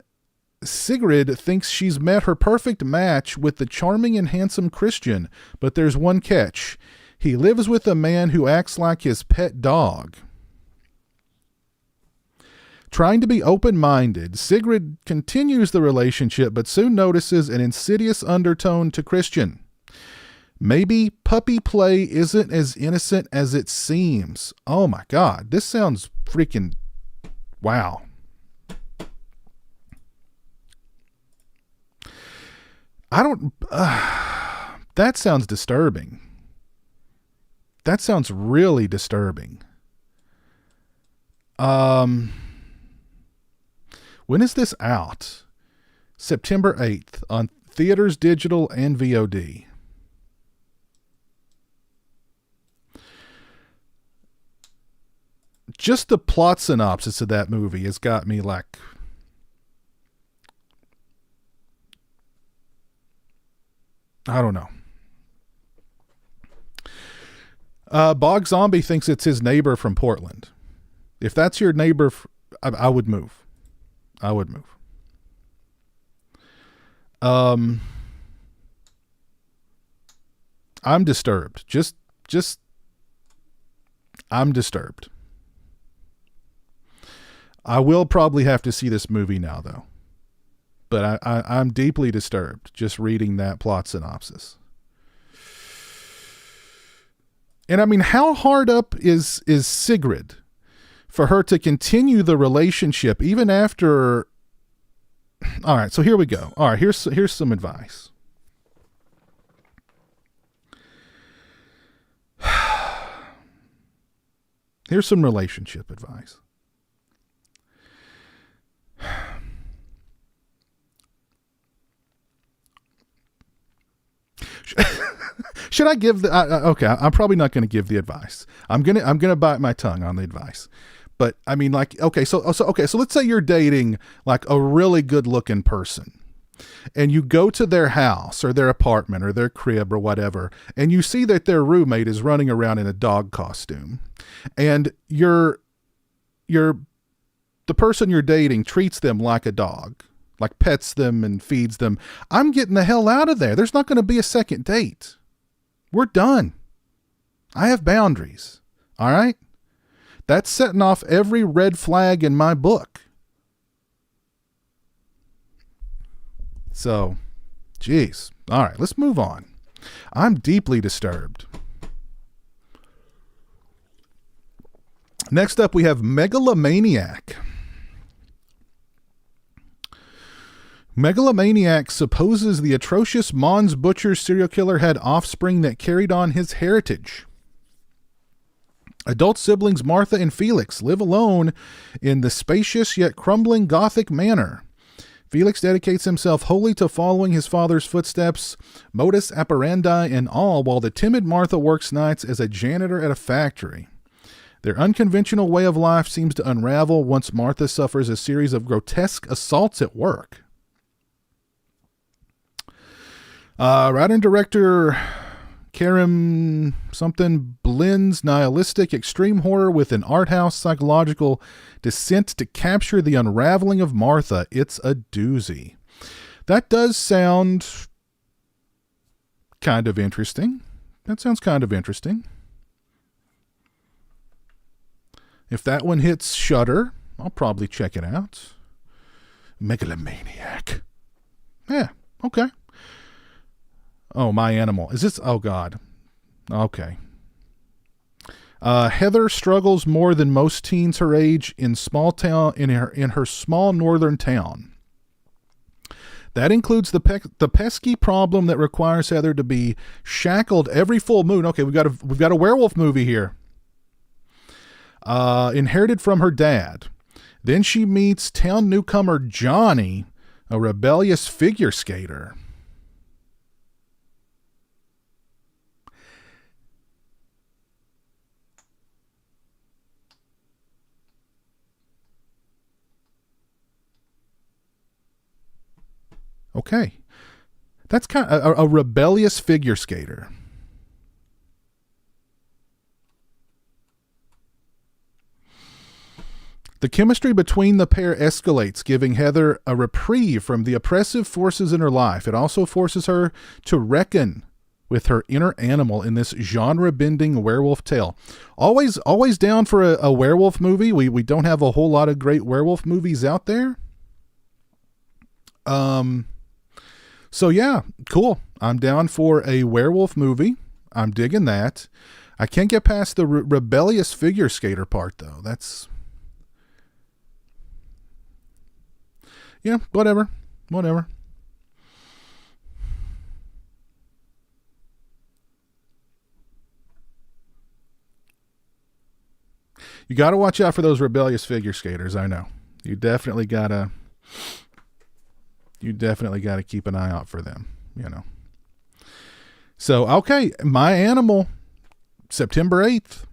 Sigrid thinks she's met her perfect match with the charming and handsome Christian, but there's one catch. He lives with a man who acts like his pet dog. Trying to be open-minded, Sigrid continues the relationship but soon notices an insidious undertone to Christian. Maybe puppy play isn't as innocent as it seems. Oh my God, this sounds freaking wow. That sounds disturbing. That sounds really disturbing. When is this out? September 8th on theaters, digital, and VOD. Just the plot synopsis of that movie has got me like, I don't know. Bog Zombie thinks it's his neighbor from Portland. If that's your neighbor, I would move. I would move. I'm disturbed. Just I'm disturbed. I will probably have to see this movie now, though. But I'm deeply disturbed just reading that plot synopsis. And I mean, how hard up is Sigrid for her to continue the relationship even after? All right, so here we go. All right, here's some advice. Here's some relationship advice. Should I give the? Okay, I'm probably not going to give the advice. I'm gonna bite my tongue on the advice. But I mean, like, okay, so let's say you're dating like a really good looking person, and you go to their house or their apartment or their crib or whatever, and you see that their roommate is running around in a dog costume, and the person you're dating treats them like a dog, like pets them and feeds them. I'm getting the hell out of there. There's not going to be a second date. We're done. I have boundaries. All right. That's setting off every red flag in my book. So, geez. All right, let's move on. I'm deeply disturbed. Next up, we have Megalomaniac. Megalomaniac supposes the atrocious Mons Butcher serial killer had offspring that carried on his heritage. Adult siblings Martha and Felix live alone in the spacious yet crumbling Gothic manor. Felix dedicates himself wholly to following his father's footsteps, modus operandi and all, while the timid Martha works nights as a janitor at a factory. Their unconventional way of life seems to unravel once Martha suffers a series of grotesque assaults at work. Writer and director Karim something blends nihilistic extreme horror with an art house psychological descent to capture the unraveling of Martha. It's a doozy. That does sound kind of interesting. That sounds kind of interesting. If that one hits Shudder, I'll probably check it out. Megalomaniac. Yeah, okay. Oh, My Animal. Is this? Oh, God. Okay. Heather struggles more than most teens her age in her small northern town. That includes the pesky problem that requires Heather to be shackled every full moon. Okay, we've got a werewolf movie here. Inherited from her dad. Then she meets town newcomer Johnny, a rebellious figure skater. Okay. That's kind of a rebellious figure skater. The chemistry between the pair escalates, giving Heather a reprieve from the oppressive forces in her life. It also forces her to reckon with her inner animal in this genre-bending werewolf tale. Always down for a werewolf movie. We don't have a whole lot of great werewolf movies out there. So yeah, cool. I'm down for a werewolf movie. I'm digging that. I can't get past the rebellious figure skater part though. That's, yeah, whatever. You got to watch out for those rebellious figure skaters. I know. You definitely gotta keep an eye out for them, you know. So, okay, My Animal, September 8th.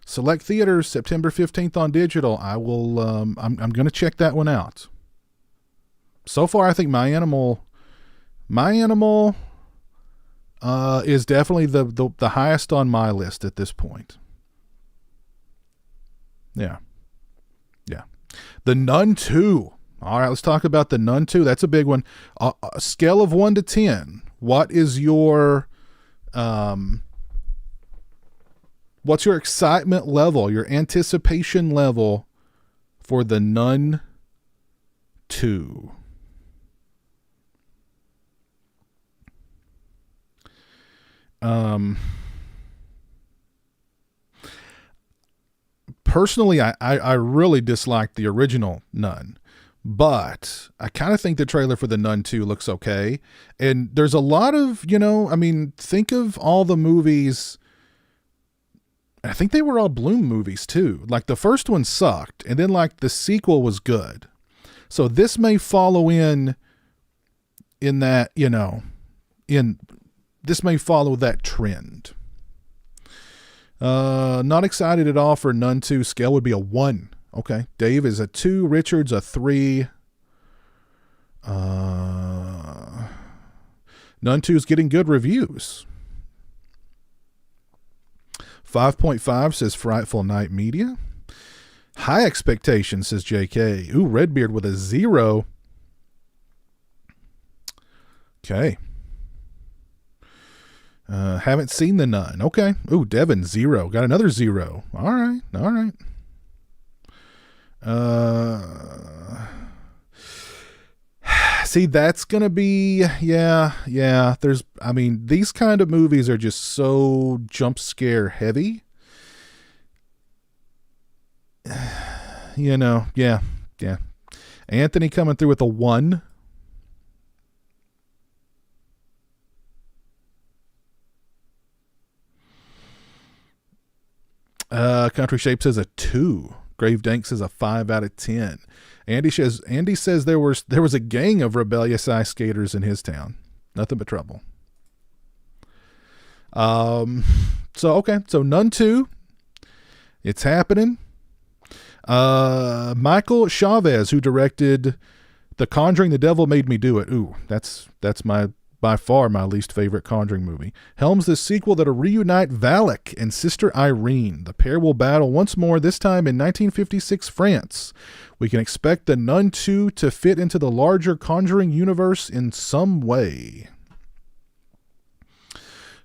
Select theaters, September 15th on digital. I will, I'm going to check that one out. So far, I think My Animal is definitely the highest on my list at this point. Yeah. The Nun 2. All right, let's talk about The Nun 2. That's a big one. A scale of 1 to 10. What is your what's your excitement level, your anticipation level for The Nun 2? Personally, I really disliked the original Nun, but I kind of think the trailer for The Nun 2 looks okay. And there's a lot of, think of all the movies. I think they were all Bloom movies too. Like the first one sucked, and then like the sequel was good. So this may follow in that, this may follow that trend. Not excited at all for Nun 2. Scale would be a 1. Okay. Dave is a 2. Richard's a 3. Nun 2 is getting good reviews. 5.5 says Frightful Night Media. High expectations, says JK. Ooh, Redbeard with a 0. Okay. Haven't seen The Nun. Okay. Ooh, Devin, 0. Got another 0. All right. See, that's going to be, yeah. These kind of movies are just so jump scare heavy. Yeah. Anthony coming through with a 1. Country Shape says a 2. Grave Dank says a 5 out of 10. Andy says there was a gang of rebellious ice skaters in his town. Nothing but trouble. So Nun 2. It's happening. Michael Chavez, who directed The Conjuring, The Devil Made Me Do It. Ooh, that's by far my least favorite Conjuring movie. Helms the sequel that'll reunite Valak and Sister Irene. The pair will battle once more, this time in 1956 France. We can expect The Nun 2 to fit into the larger Conjuring universe in some way.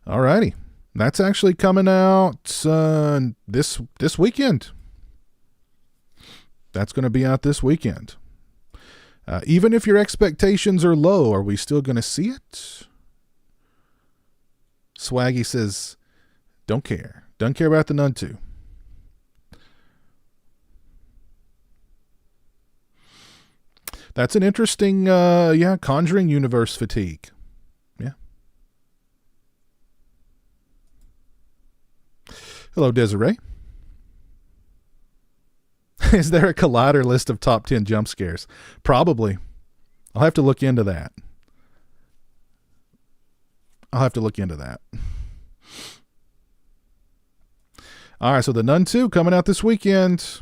Alrighty. That's actually coming out this weekend. That's going to be out this weekend. Even if your expectations are low, are we still going to see it? Swaggy says, don't care. Don't care about The Nun 2. That's an interesting, Conjuring universe fatigue. Yeah. Hello, Desiree. Is there a Collider list of top 10 jump scares? Probably. I'll have to look into that. All right, so The Nun 2 coming out this weekend.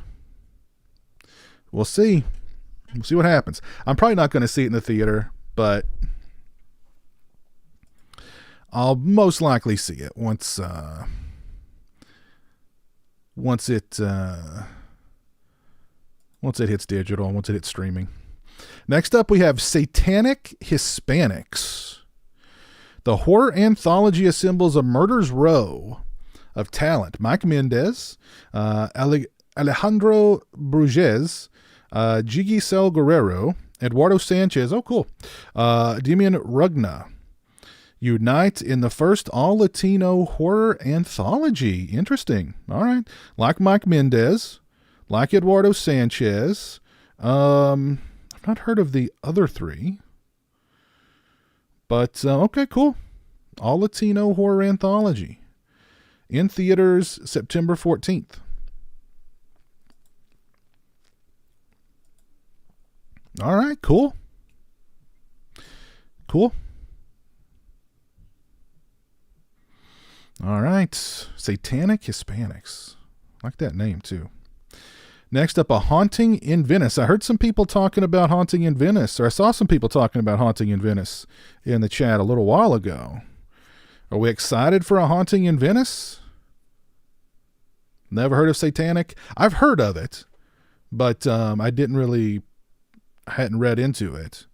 We'll see. We'll see what happens. I'm probably not going to see it in the theater, but I'll most likely see it once it hits digital, once it hits streaming. Next up, we have Satanic Hispanics. The horror anthology assembles a murder's row of talent. Mike Mendez, Alejandro Bruges, Giselle Guerrero, Eduardo Sanchez, oh cool, Demian Rugna, unite in the first all-Latino horror anthology. Interesting. All right. Like Mike Mendez, like Eduardo Sanchez. I've not heard of the other three. But, okay, cool. All-Latino horror anthology. In theaters September 14th. All right, cool. Cool. All right. Satanic Hispanics. I like that name, too. Next up, A Haunting in Venice. I heard some people talking about Haunting in Venice, or I saw some people talking about Haunting in Venice in the chat a little while ago. Are we excited for A Haunting in Venice? Never heard of Satanic? I've heard of it, but I hadn't read into it.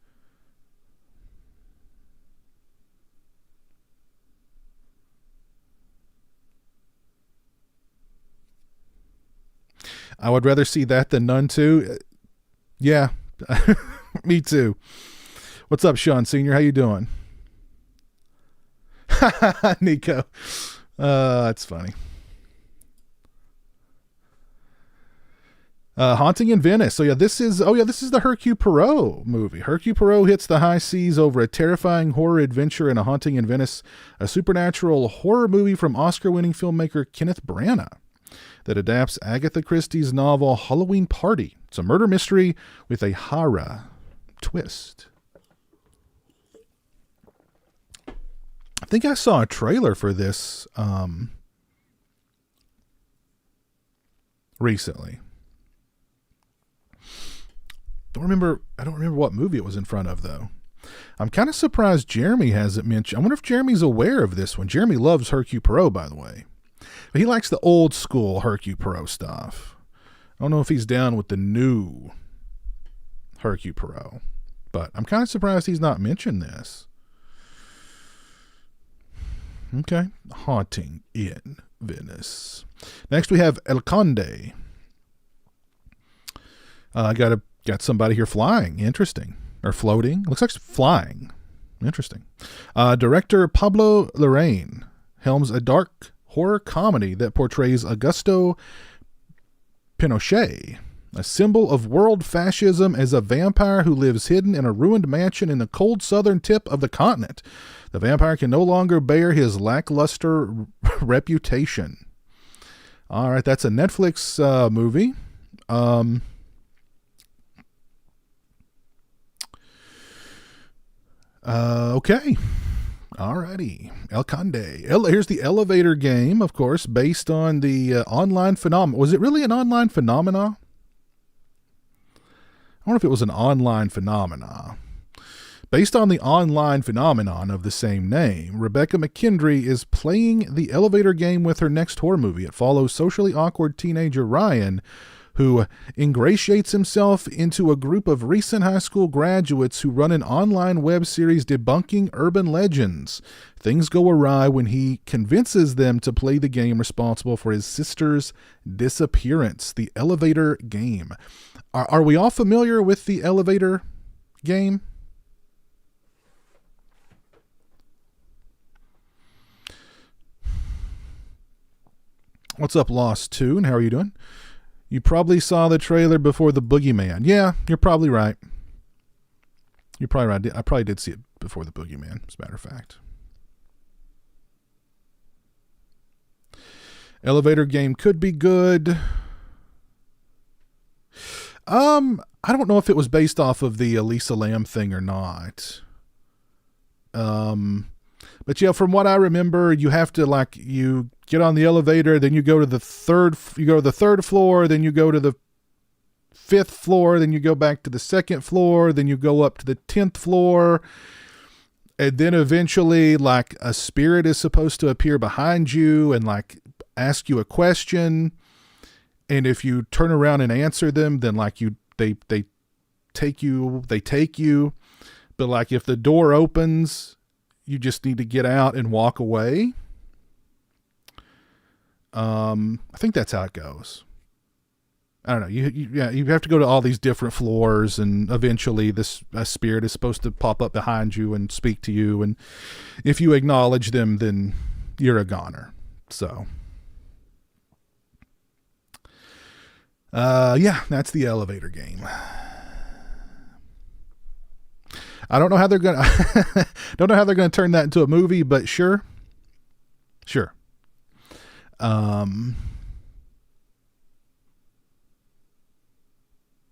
I would rather see that than Nun 2. Yeah, me too. What's up, Sean Sr.? How you doing? Nico. That's funny. Haunting in Venice. So this is the Hercule Poirot movie. Hercule Poirot hits the high seas over a terrifying horror adventure in A Haunting in Venice, a supernatural horror movie from Oscar-winning filmmaker Kenneth Branagh that adapts Agatha Christie's novel Halloween Party. It's a murder mystery with a horror twist. I think I saw a trailer for this recently. I don't remember what movie it was in front of, though. I'm kind of surprised Jeremy hasn't mentioned. I wonder if Jeremy's aware of this one. Jeremy loves Hercule Poirot, by the way. But he likes the old school Hercule Poirot stuff. I don't know if he's down with the new Hercule Poirot. But I'm kind of surprised he's not mentioned this. Okay. Haunting in Venice. Next we have El Conde. Got somebody here flying. Interesting. Or floating. Looks like flying. Interesting. Director Pablo Larraín helms a dark horror comedy that portrays Augusto Pinochet, a symbol of world fascism, as a vampire who lives hidden in a ruined mansion in the cold southern tip of the continent. The vampire can no longer bear his lackluster reputation. All right, that's a Netflix movie. Okay. Alrighty. El Conde. Here's the elevator game, of course, based on the online phenomenon. Was it really an online phenomena? I wonder if it was an online phenomena. Based on the online phenomenon of the same name, Rebecca McKendry is playing the elevator game with her next horror movie. It follows socially awkward teenager Ryan, who ingratiates himself into a group of recent high school graduates who run an online web series debunking urban legends. Things go awry when he convinces them to play the game responsible for his sister's disappearance. The elevator game. Are we all familiar with the elevator game? What's up, Lost Tune? How are you doing? You probably saw the trailer before The Boogeyman. Yeah, you're probably right. You're probably right. I probably did see it before The Boogeyman, as a matter of fact. Elevator game could be good. I don't know if it was based off of the Elisa Lam thing or not. But yeah, from what I remember, you have to you get on the elevator, then you go to the third floor, then you go to the 5th floor, then you go back to the 2nd floor, then you go up to the 10th floor. And then eventually a spirit is supposed to appear behind you and ask you a question. And if you turn around and answer them, then they take you. But if the door opens, you just need to get out and walk away. I think that's how it goes. I don't know. You have to go to all these different floors, and eventually a spirit is supposed to pop up behind you and speak to you. And if you acknowledge them, then you're a goner. So, yeah, that's the elevator game. I don't know how they're gonna turn that into a movie, but sure.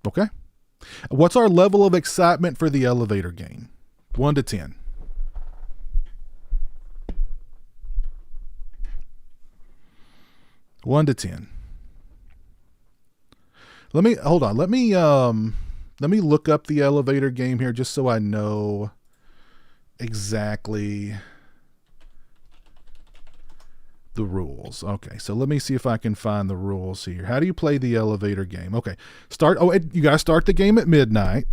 Okay. What's our level of excitement for the elevator game? 1 to 10. One to 10. Hold on. Let me look up the elevator game here just so I know exactly the rules. Okay, so let me see if I can find the rules here. How do you play the elevator game? Okay, you gotta start the game at midnight.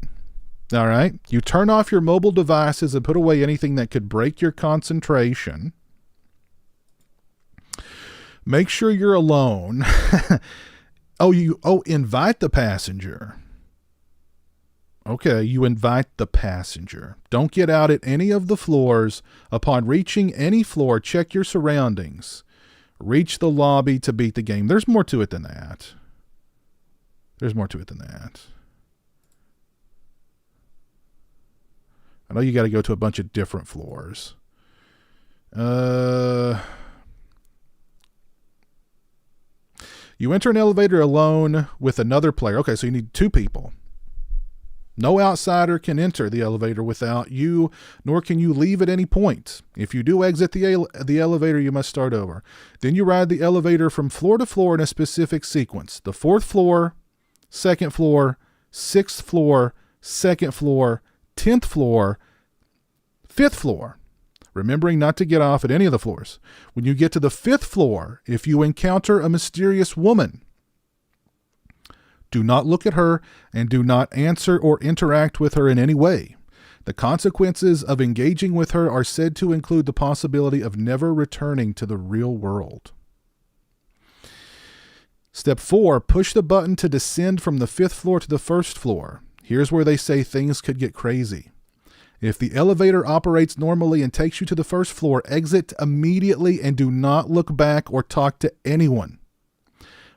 All right, you turn off your mobile devices and put away anything that could break your concentration. Make sure you're alone. Invite the passenger. Okay, you invite the passenger. Don't get out at any of the floors. Upon reaching any floor, check your surroundings. Reach the lobby to beat the game. There's more to it than that. I know you got to go to a bunch of different floors. You enter an elevator alone with another player. Okay, so you need 2 people. No outsider can enter the elevator without you, nor can you leave at any point. If you do exit the elevator, you must start over. Then you ride the elevator from floor to floor in a specific sequence. The 4th floor, 2nd floor, 6th floor, 2nd floor, 10th floor, 5th floor. Remembering not to get off at any of the floors. When you get to the 5th floor, if you encounter a mysterious woman, do not look at her and do not answer or interact with her in any way. The consequences of engaging with her are said to include the possibility of never returning to the real world. Step 4, push the button to descend from the 5th floor to the 1st floor. Here's where they say things could get crazy. If the elevator operates normally and takes you to the 1st floor, exit immediately and do not look back or talk to anyone.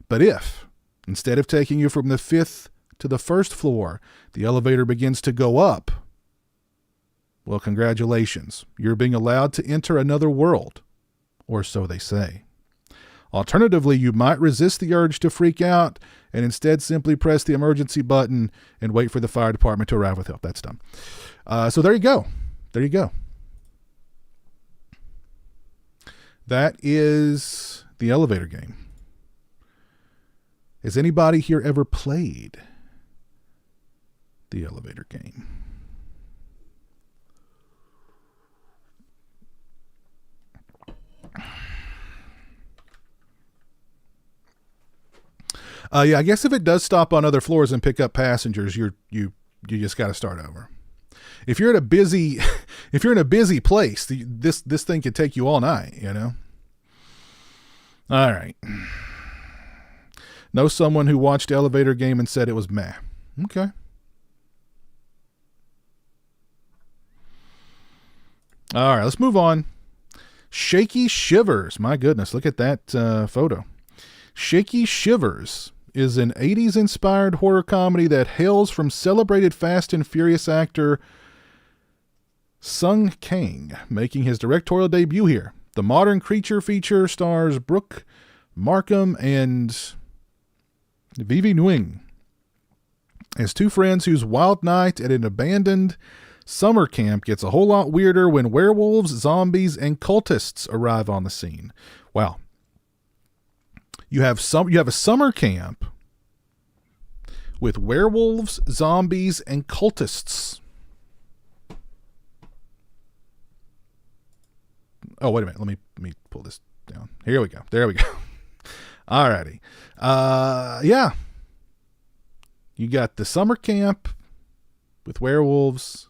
But if, instead of taking you from the 5th to the 1st floor, the elevator begins to go up, well, congratulations. You're being allowed to enter another world, or so they say. Alternatively, you might resist the urge to freak out and instead simply press the emergency button and wait for the fire department to arrive with help. That's dumb. So there you go. That is the elevator game. Has anybody here ever played the elevator game? Yeah, I guess if it does stop on other floors and pick up passengers, you just got to start over. If you're in a busy place, this thing could take you all night, you know. All right. Know someone who watched the elevator game and said it was meh. Okay. All right, let's move on. Shaky Shivers. My goodness, look at that photo. Shaky Shivers is an 80s inspired horror comedy that hails from celebrated Fast and Furious actor Sung Kang, making his directorial debut here. The modern creature feature stars Brooke Markham and Vivi Nguyen as 2 friends whose wild night at an abandoned summer camp gets a whole lot weirder when werewolves, zombies, and cultists arrive on the scene. Wow. You have a summer camp with werewolves, zombies, and cultists. Oh, wait a minute. Let me pull this down. Here we go. There we go. Alrighty. Yeah. You got the summer camp with werewolves,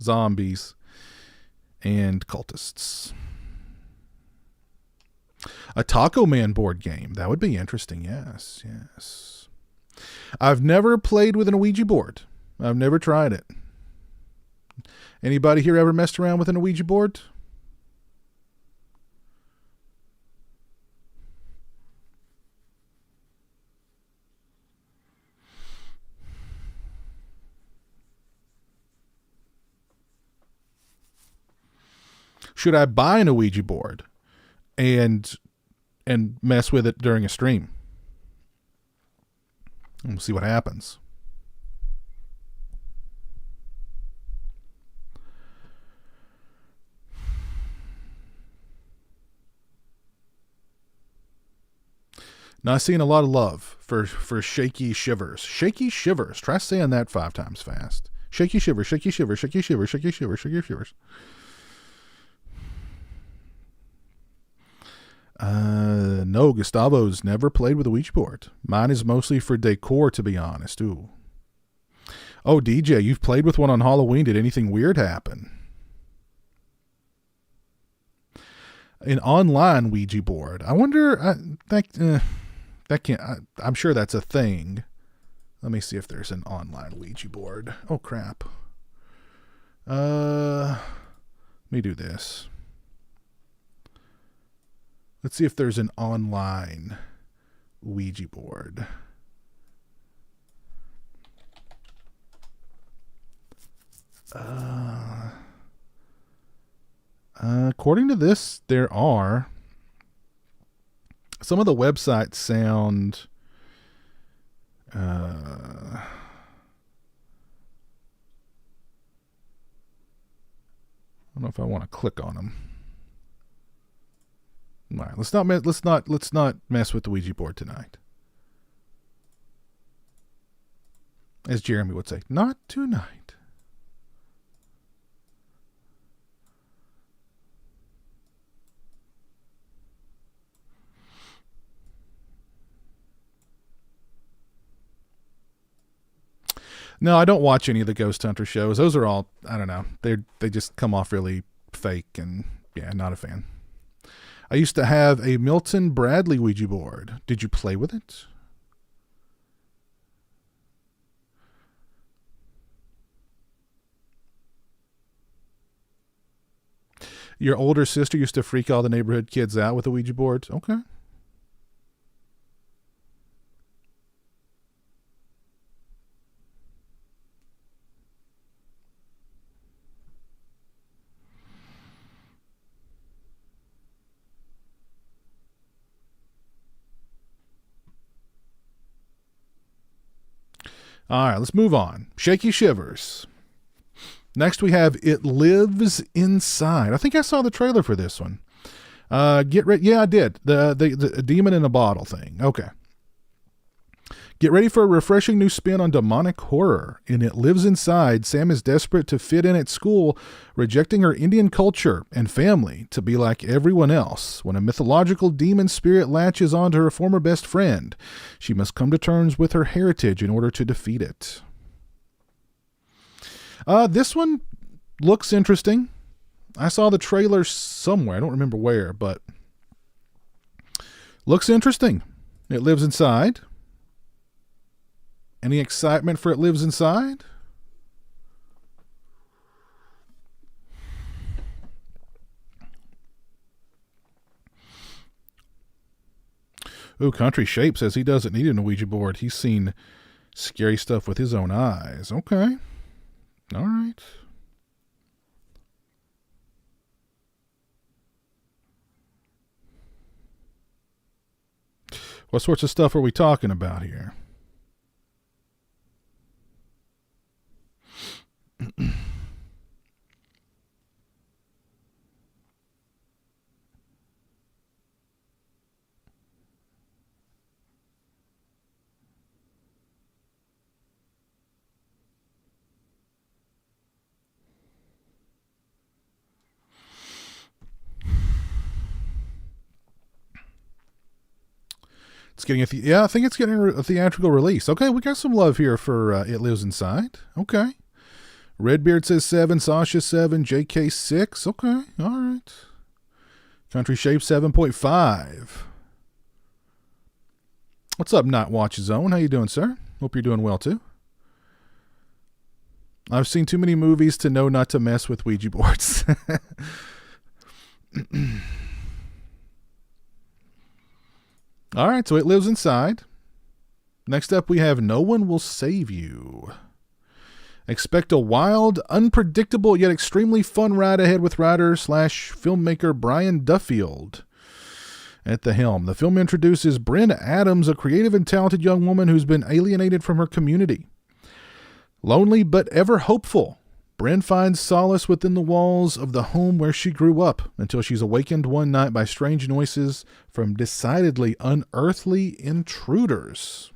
zombies, and cultists. A Taco Man board game. That would be interesting. Yes. I've never played with an Ouija board. I've never tried it. Anybody here ever messed around with an Ouija board? Should I buy an Ouija board and mess with it during a stream? We'll see what happens. Now, I've seen a lot of love for shaky shivers. Shaky shivers. Try saying that 5 times fast. Shaky shivers, shaky shivers, shaky shivers, shaky shivers, shaky shivers. No, Gustavo's never played with a Ouija board. Mine is mostly for decor, to be honest. Ooh. Oh, DJ, you've played with one on Halloween. Did anything weird happen? An online Ouija board. I wonder. That can't. I'm sure that's a thing. Let me see if there's an online Ouija board. Oh crap. Let me do this. Let's see if there's an online Ouija board. According to this, there are. Some of the websites sound I don't know if I want to click on them. All right, let's not mess with the Ouija board tonight. As Jeremy would say, not tonight. No, I don't watch any of the Ghost Hunter shows. Those are all, I don't know. They just come off really fake, and yeah, not a fan. I used to have a Milton Bradley Ouija board. Did you play with it? Your older sister used to freak all the neighborhood kids out with the Ouija boards? Okay. All right, let's move on. Shaky shivers. Next we have It Lives Inside. I think I saw the trailer for this one. Get ready. Yeah, I did. The demon in a bottle thing. Okay. Get ready for a refreshing new spin on demonic horror. In It Lives Inside, Sam is desperate to fit in at school, rejecting her Indian culture and family to be like everyone else. When a mythological demon spirit latches onto her former best friend, she must come to terms with her heritage in order to defeat it. This one looks interesting. I saw the trailer somewhere. I don't remember where, but looks interesting. It Lives Inside. Any excitement for It Lives Inside? Ooh, Country Shape says he doesn't need an Ouija board. He's seen scary stuff with his own eyes. Okay. All right. What sorts of stuff are we talking about here? It's getting I think it's getting a theatrical release. Okay, we got some love here for It Lives Inside. Okay. Redbeard says 7, Sasha 7, JK 6. Okay, all right. Country Shape 7.5. What's up, Not Watch Zone? How you doing, sir? Hope you're doing well, too. I've seen too many movies to know not to mess with Ouija boards. All right, so It Lives Inside. Next up, we have No One Will Save You. Expect a wild, unpredictable, yet extremely fun ride ahead with writer/filmmaker Brian Duffield at the helm. The film introduces Bryn Adams, a creative and talented young woman who's been alienated from her community. Lonely but ever hopeful, Bryn finds solace within the walls of the home where she grew up until she's awakened one night by strange noises from decidedly unearthly intruders.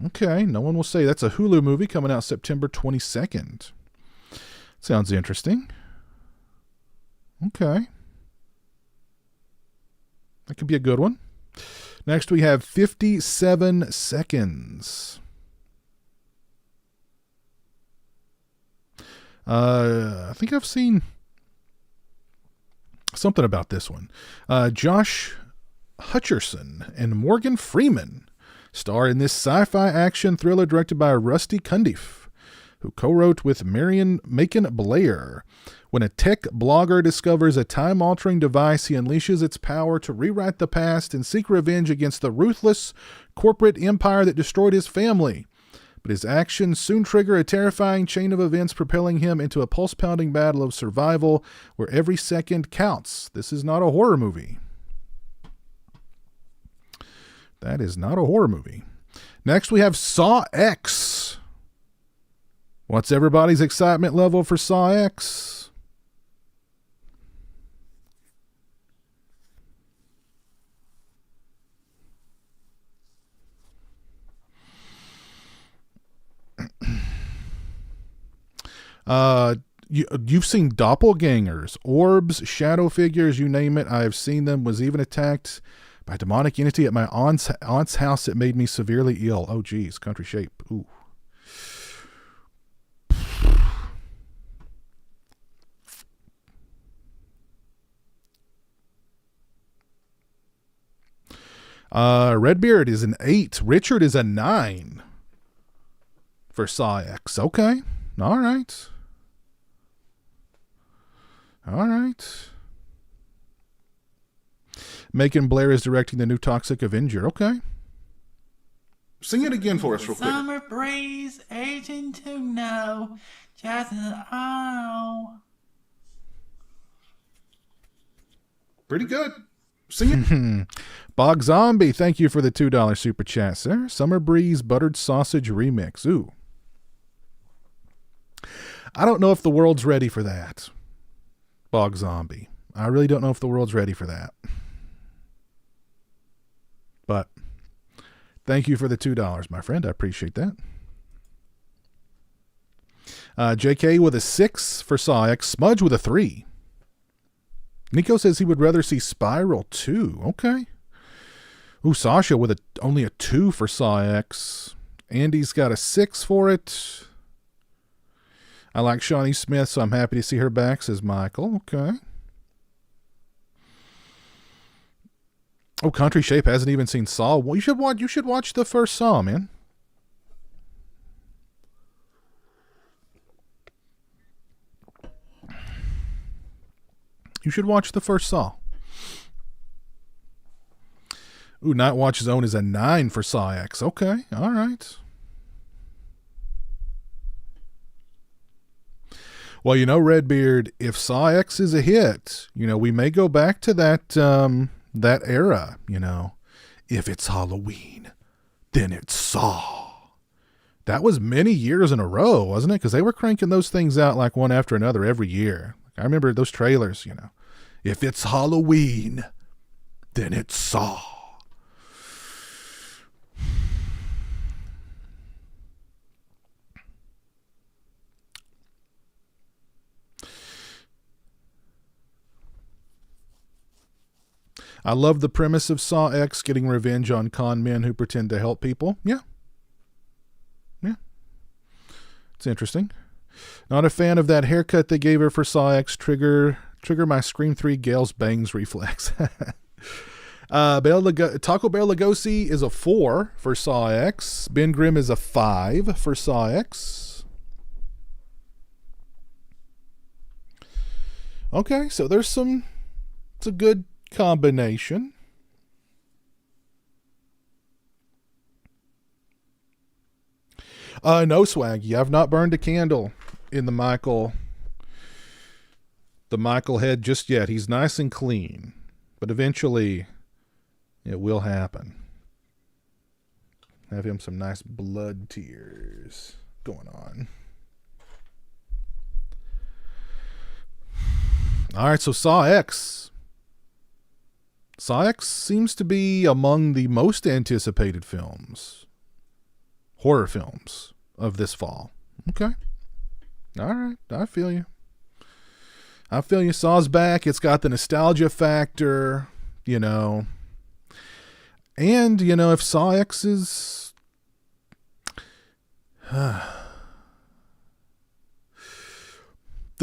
Okay, no one will say. That's a Hulu movie coming out September 22nd. Sounds interesting. Okay. That could be a good one. Next we have 57 Seconds. I think I've seen something about this one. Josh Hutcherson and Morgan Freeman star in this sci-fi action thriller directed by Rusty Cundiff, who co-wrote with Macon Blair. When a tech blogger discovers a time-altering device, he unleashes its power to rewrite the past and seek revenge against the ruthless corporate empire that destroyed his family. But his actions soon trigger a terrifying chain of events, propelling him into a pulse-pounding battle of survival where every second counts. This is not a horror movie. That is not a horror movie. Next, we have Saw X. What's everybody's excitement level for Saw X? You've seen doppelgangers, orbs, shadow figures, you name it. I have seen them. Was even attacked by a demonic entity at my aunt's house that made me severely ill. Oh, geez. Country shape. Ooh. Redbeard is an 8. Richard is a 9 for Saw X. Okay. All right. All right. Macon Blair is directing the new Toxic Avenger. Okay. Sing it again for us real quick. Summer breeze, aging to know, just oh. Pretty good. Sing it. Bog Zombie, thank you for the $2 super chat, sir. Summer Breeze Buttered Sausage Remix. Ooh. I don't know if the world's ready for that. Bog Zombie. I really don't know if the world's ready for that. But thank you for the $2, my friend. I appreciate that. JK with a 6 for Saw X. Smudge with a 3. Nico says he would rather see Spiral 2. Okay. Ooh, Sasha with only a 2 for Saw X. Andy's got a 6 for it. I like Shawnee Smith, so I'm happy to see her back, says Michael. Okay. Oh, Country Shape hasn't even seen Saw. Well, you should watch the first Saw, man. You should watch the first Saw. Ooh, Night Watch Zone is a 9 for Saw X. Okay, all right. Well, Redbeard, if Saw X is a hit, we may go back to that era, If it's Halloween, then it's Saw. That was many years in a row, wasn't it? Because they were cranking those things out like one after another every year. I remember those trailers, If it's Halloween, then it's Saw. I love the premise of Saw X, getting revenge on con men who pretend to help people. Yeah. It's interesting. Not a fan of that haircut they gave her for Saw X. Trigger my Scream 3 Gale's bangs reflex. Taco Bell Lugosi is a 4 for Saw X. Ben Grimm is a 5 for Saw X. Okay, so it's a good combination. No, Swaggy. I've not burned a candle in the Michael head just yet. He's nice and clean, but eventually it will happen. Have him some nice blood tears going on. All right, so Saw X. Saw X seems to be among the most anticipated films, horror films of this fall. Okay. All right, I feel you. Saw's back. It's got the nostalgia factor, And, if Saw X is... The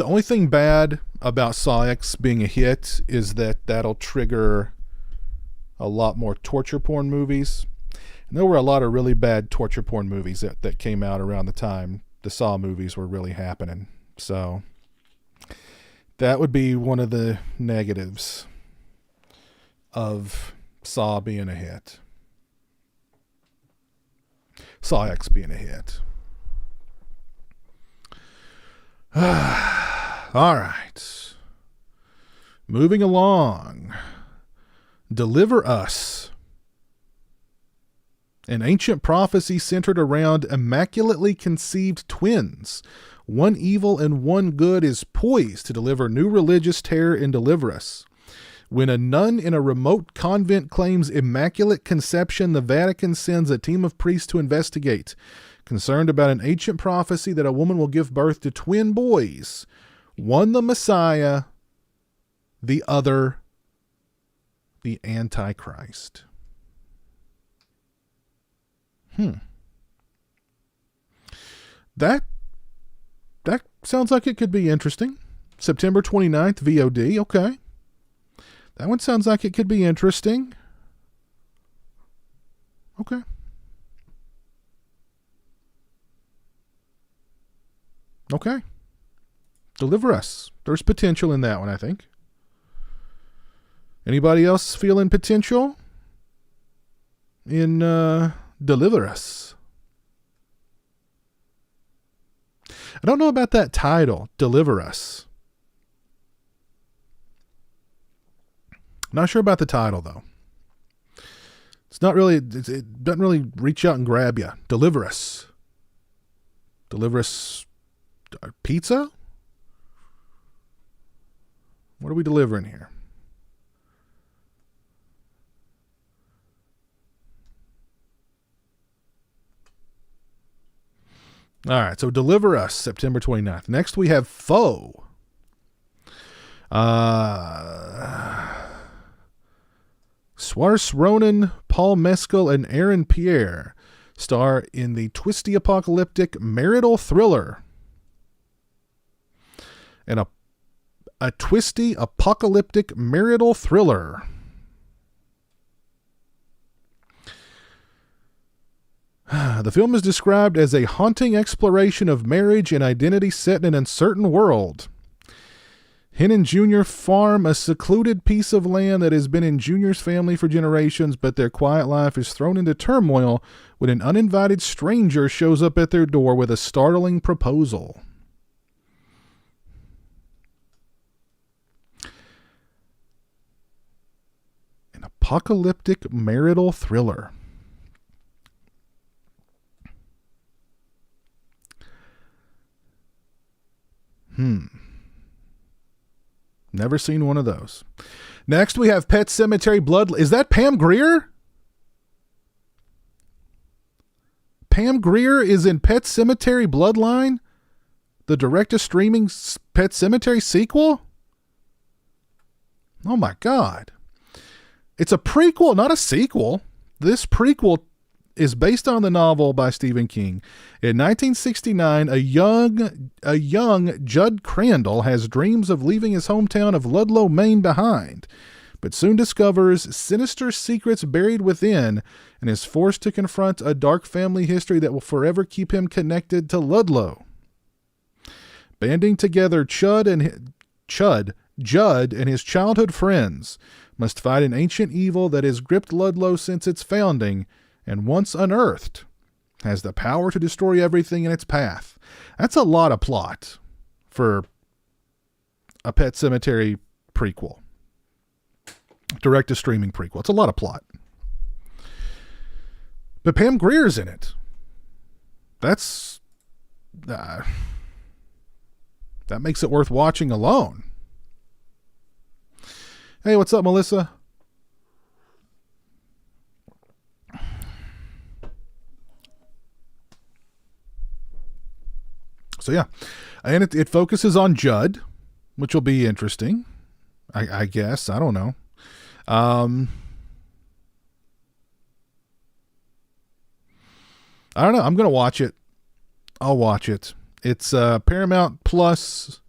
only thing bad about Saw X being a hit is that that'll trigger a lot more torture porn movies. And there were a lot of really bad torture porn movies that came out around the time the Saw movies were really happening. So that would be one of the negatives of Saw being a hit. Saw X being a hit. All right. Moving along. Deliver Us. An ancient prophecy centered around immaculately conceived twins. One evil and one good is poised to deliver new religious terror and deliver us. When a nun in a remote convent claims immaculate conception, the Vatican sends a team of priests to investigate. Concerned about an ancient prophecy that a woman will give birth to twin boys. One the Messiah, the other the Antichrist. That sounds like it could be interesting. September 29th, VOD. Okay. That one sounds like it could be interesting. Okay. Okay. Deliver Us. There's potential in that one, I think. Anybody else feeling potential in Deliver Us? I don't know about that title, Deliver Us. Not sure about the title, though. It's not really, it doesn't really reach out and grab you. Deliver Us. Deliver Us pizza? What are we delivering here? All right, so Deliver Us, September 29th. Next, we have Foe. Saoirse Ronan, Paul Mescal, and Aaron Pierre star in the twisty apocalyptic marital thriller. And a twisty apocalyptic marital thriller. The film is described as a haunting exploration of marriage and identity set in an uncertain world. Hennon Jr. farm a secluded piece of land that has been in Jr.'s family for generations, but their quiet life is thrown into turmoil when an uninvited stranger shows up at their door with a startling proposal. An apocalyptic marital thriller. Never seen one of those. Next, we have Pet Sematary Blood. Is that Pam Grier? Pam Grier is in Pet Sematary Bloodline? The direct-to-streaming Pet Sematary sequel? Oh my God. It's a prequel, not a sequel. This prequel is based on the novel by Stephen King. In 1969, a young Judd Crandall has dreams of leaving his hometown of Ludlow, Maine behind, but soon discovers sinister secrets buried within and is forced to confront a dark family history that will forever keep him connected to Ludlow. Banding together, Judd and his childhood friends must fight an ancient evil that has gripped Ludlow since its founding, and once unearthed, has the power to destroy everything in its path. That's a lot of plot for a Pet Sematary prequel. Direct-to-streaming prequel. It's a lot of plot. But Pam Grier's in it. That's... that makes it worth watching alone. Hey, what's up, Melissa? So yeah, and it focuses on Judd, which will be interesting. I guess. I don't know. I don't know. I'm gonna watch it. I'll watch it. It's Paramount Plus,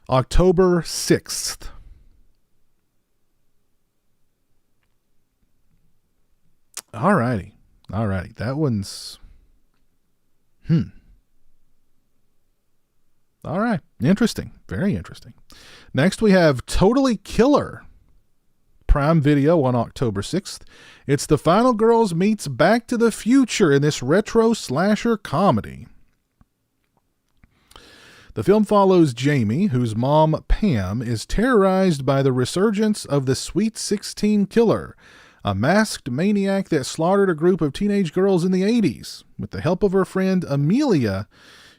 October 6th. Alrighty. That one's All right. Interesting. Very interesting. Next we have Totally Killer. Prime Video on October 6th. It's the Final Girls meets Back to the Future in this retro slasher comedy. The film follows Jamie, whose mom, Pam, is terrorized by the resurgence of the Sweet 16 Killer, a masked maniac that slaughtered a group of teenage girls in the 80s. With the help of her friend Amelia,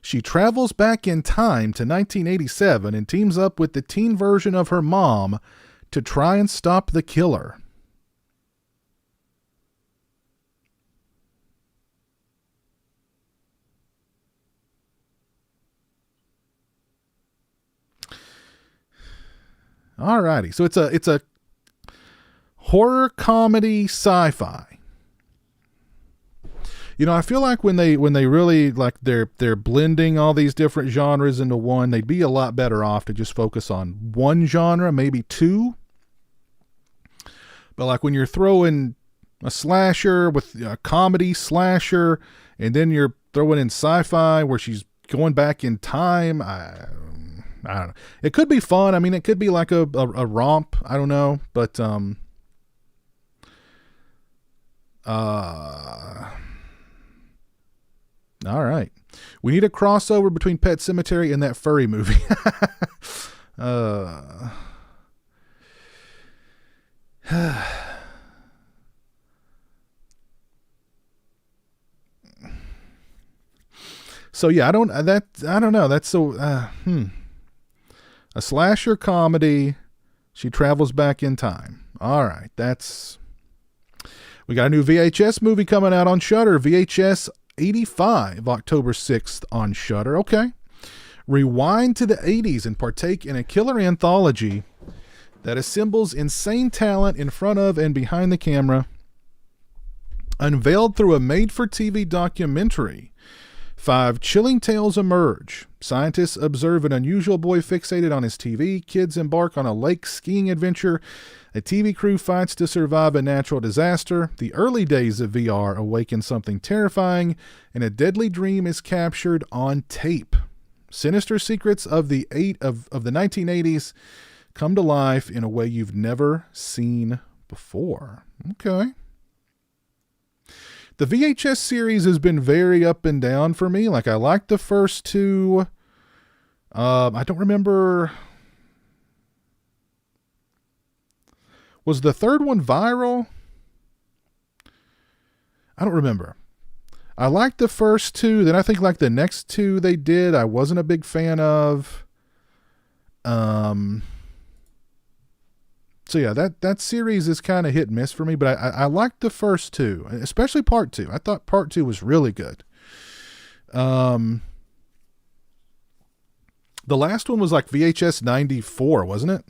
she travels back in time to 1987 and teams up with the teen version of her mom to try and stop the killer. Alrighty, so it's a horror comedy sci-fi. You know, I feel like when they really like they're blending all these different genres into one, they'd be a lot better off to just focus on one genre, maybe two. But like when you're throwing a slasher with a comedy slasher, and then you're throwing in sci-fi where she's going back in time, I don't know. It could be fun. I mean, it could be like a romp. I don't know, but all right. We need a crossover between Pet Sematary and that furry movie. So yeah, I don't know. That's so a slasher comedy. She travels back in time. All right, we got a new VHS movie coming out on Shudder. VHS 85, October 6th on Shudder. Okay. Rewind to the 80s and partake in a killer anthology that assembles insane talent in front of and behind the camera, unveiled through a made-for-TV documentary. 5 chilling tales emerge. Scientists observe an unusual boy fixated on his TV. Kids embark on a lake skiing adventure. A TV crew fights to survive a natural disaster. The early days of VR awaken something terrifying, and a deadly dream is captured on tape. Sinister secrets of the 1980s come to life in a way you've never seen before. Okay. The VHS series has been very up and down for me. Like, I liked the first two. I don't remember. Was the third one viral? I don't remember. I liked the first two. Then I think like the next two they did, I wasn't a big fan of. So yeah, that series is kind of hit and miss for me, but I liked the first two, especially part 2. I thought part 2 was really good. The last one was like VHS 94, wasn't it?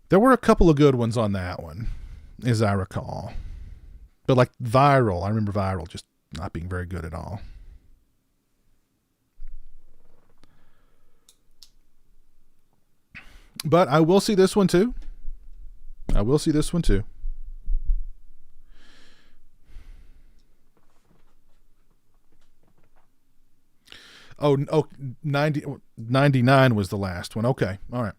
There were a couple of good ones on that one, as I recall. But like Viral, I remember Viral just not being very good at all. But I will see this one too. Oh, 99 was the last one. Okay. All right.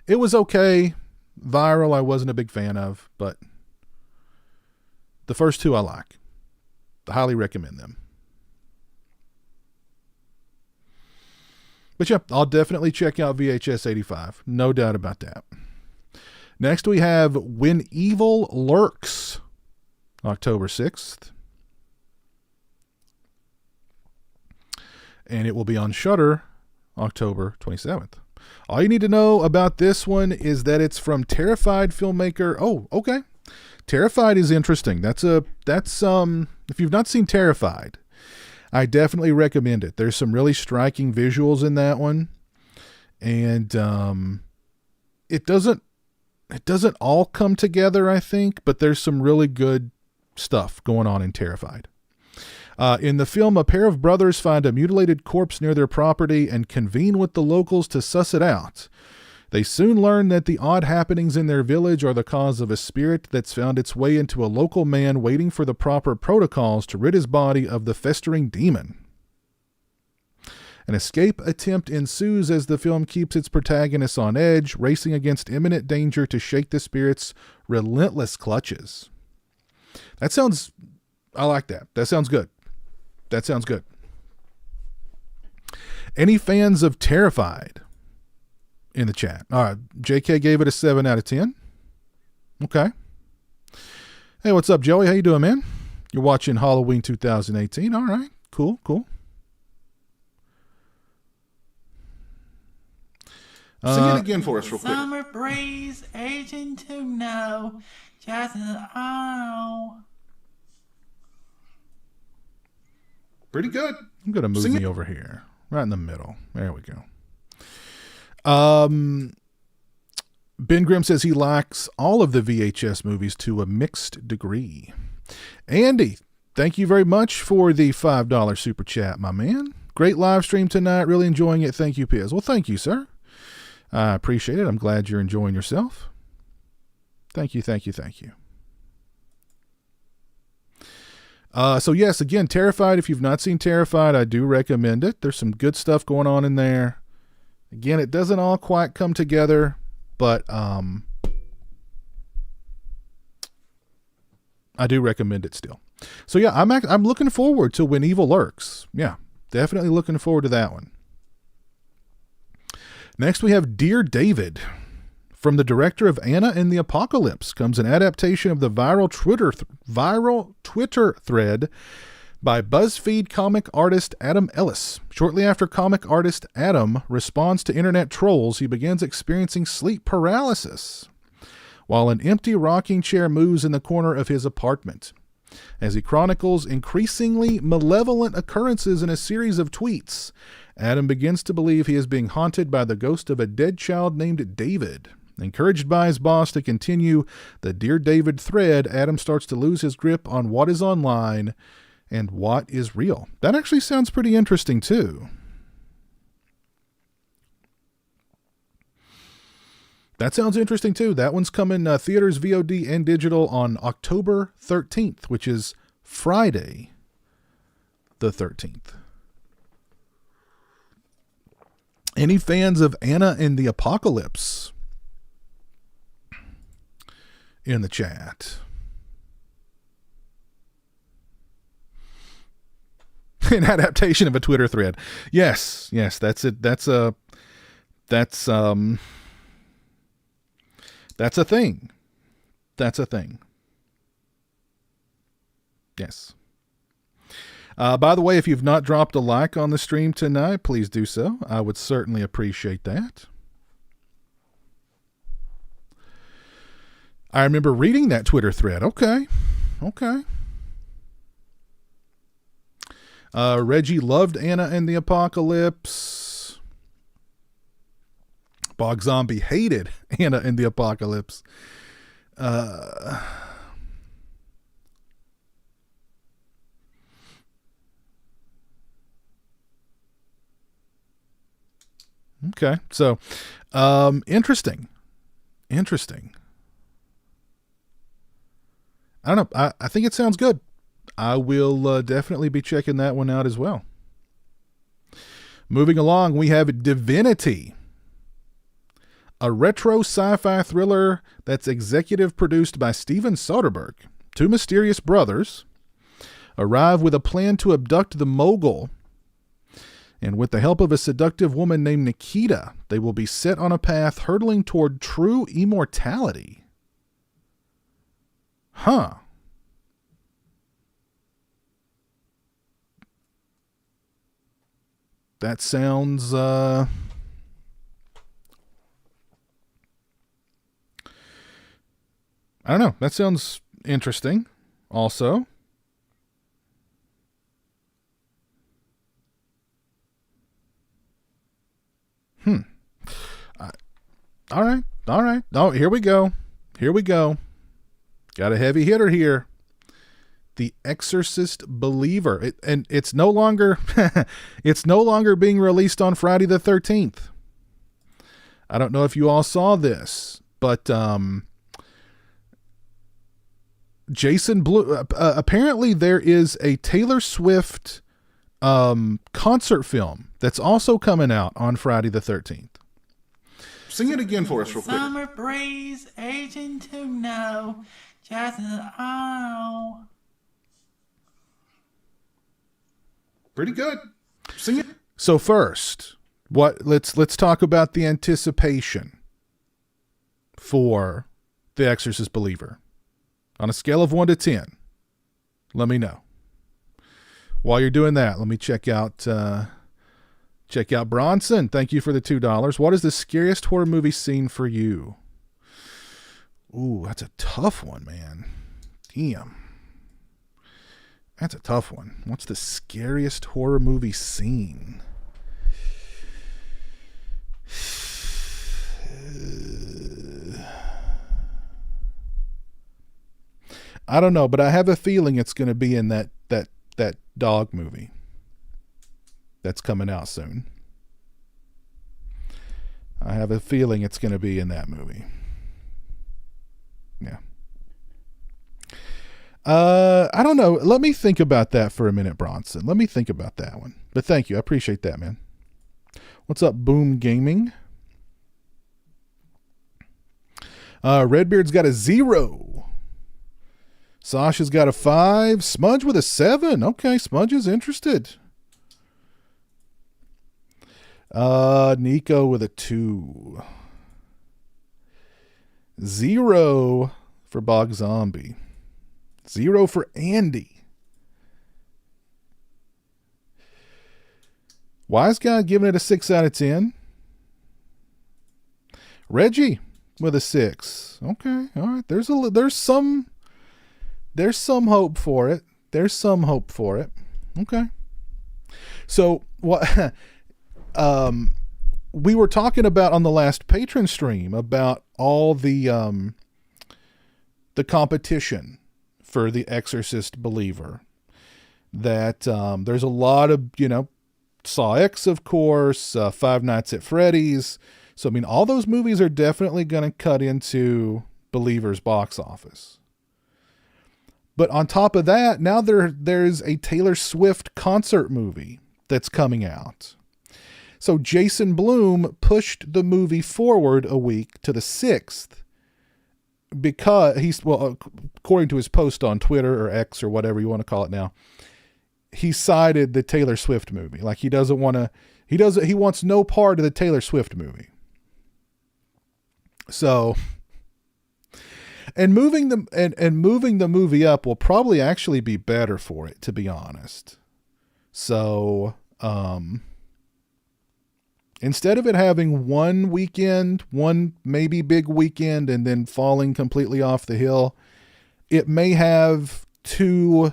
It was okay. Viral, I wasn't a big fan of, but the first two I like. I highly recommend them. But yeah, I'll definitely check out VHS 85. No doubt about that. Next we have When Evil Lurks, October 6th. and it will be on Shudder October 27th. All you need to know about this one is that it's from Terrified filmmaker. Oh, okay. Terrified is interesting. That's if you've not seen Terrified, I definitely recommend it. There's some really striking visuals in that one. And it doesn't all come together, I think, but there's some really good stuff going on in Terrified. In the film, a pair of brothers find a mutilated corpse near their property and convene with the locals to suss it out. They soon learn that the odd happenings in their village are the cause of a spirit that's found its way into a local man waiting for the proper protocols to rid his body of the festering demon. An escape attempt ensues as the film keeps its protagonists on edge, racing against imminent danger to shake the spirit's relentless clutches. I like that. That sounds good. Any fans of Terrified in the chat? All right. JK gave it a 7 out of 10. Okay. Hey, what's up, Joey? How you doing, man? You're watching Halloween 2018. All right. Cool. Sing it again for us real quick. Summer breeze, aging to know, just oh. Pretty good. I'm going to move Sing me it. over here. Right in the middle. There we go. Ben Grimm says he likes all of the VHS movies to a mixed degree. Andy, thank you very much for the $5 super chat, my man. Great live stream tonight. Really enjoying it. Thank you, Piz. Well, thank you, sir. I appreciate it. I'm glad you're enjoying yourself. Thank you. So yes, again, Terrified. If you've not seen Terrified, I do recommend it. There's some good stuff going on in there. Again, it doesn't all quite come together, but I do recommend it still. So yeah, I'm looking forward to When Evil Lurks. Yeah, definitely looking forward to that one. Next, we have Dear David. From the director of Anna and the Apocalypse comes an adaptation of the viral Twitter thread by BuzzFeed comic artist Adam Ellis. Shortly after comic artist Adam responds to internet trolls, he begins experiencing sleep paralysis while an empty rocking chair moves in the corner of his apartment. As he chronicles increasingly malevolent occurrences in a series of tweets, Adam begins to believe he is being haunted by the ghost of a dead child named David. Encouraged by his boss to continue the Dear David thread, Adam starts to lose his grip on what is online and what is real. That actually sounds pretty interesting, too. That one's coming theaters, VOD, and digital on October 13th, which is Friday the 13th. Any fans of Anna and the Apocalypse in the chat? An adaptation of a Twitter thread. Yes, that's it. That's a thing. That's a thing. Yes. By the way, if you've not dropped a like on the stream tonight, please do so. I would certainly appreciate that. I remember reading that Twitter thread. Okay. Reggie loved Anna and the Apocalypse. Bog Zombie hated Anna and the Apocalypse. Okay, so interesting. I don't know. I think it sounds good. I will definitely be checking that one out as well. Moving along, we have Divinity, a retro sci-fi thriller that's executive produced by Steven Soderbergh. Two mysterious brothers arrive with a plan to abduct the mogul, and with the help of a seductive woman named Nikita, they will be set on a path hurtling toward true immortality. Huh. That sounds I don't know. That sounds interesting also. All right. All right. Oh, here we go. Here we go. Got a heavy hitter here. The Exorcist Believer. And it's no longer it's no longer being released on Friday the 13th. I don't know if you all saw this, but Jason Blue apparently there is a Taylor Swift concert film that's also coming out on Friday the 13th. Sing it again for us real quick. Summer breeze, aging to know, just oh. Pretty good. Sing it. So first, let's talk about the anticipation for The Exorcist Believer. On a scale of 1 to 10, let me know. While you're doing that, let me check out Bronson. Thank you for the $2. What is the scariest horror movie scene for you? Ooh, that's a tough one, man. Damn. That's a tough one. What's the scariest horror movie scene? I don't know, but I have a feeling it's going to be in that dog movie that's coming out soon. I have a feeling it's going to be in that movie. Yeah. I don't know. Let me think about that for a minute, Bronson. Let me think about that one. But thank you. I appreciate that, man. What's up, Boom Gaming? Redbeard's got a 0. Sasha's got a 5. Smudge with a 7. Okay, Smudge is interested. Nico with a 2. 0 for Bog Zombie. 0 for Andy. Wise Guy giving it a 6 out of 10. Reggie with a 6. Okay, all right. There's some hope for it. There's some hope for it. Okay. So what we were talking about on the last patron stream about all the competition for the Exorcist Believer. That there's a lot of, Saw X, of course, Five Nights at Freddy's. So, I mean, all those movies are definitely going to cut into Believer's box office. But on top of that, now there's a Taylor Swift concert movie that's coming out. So Jason Blum pushed the movie forward a week to the 6th because according to his post on Twitter or X or whatever you want to call it now, he cited the Taylor Swift movie. Like he wants no part of the Taylor Swift movie. So, and moving the movie up will probably actually be better for it, to be honest. So, instead of it having one weekend, one maybe big weekend, and then falling completely off the hill, it may have 2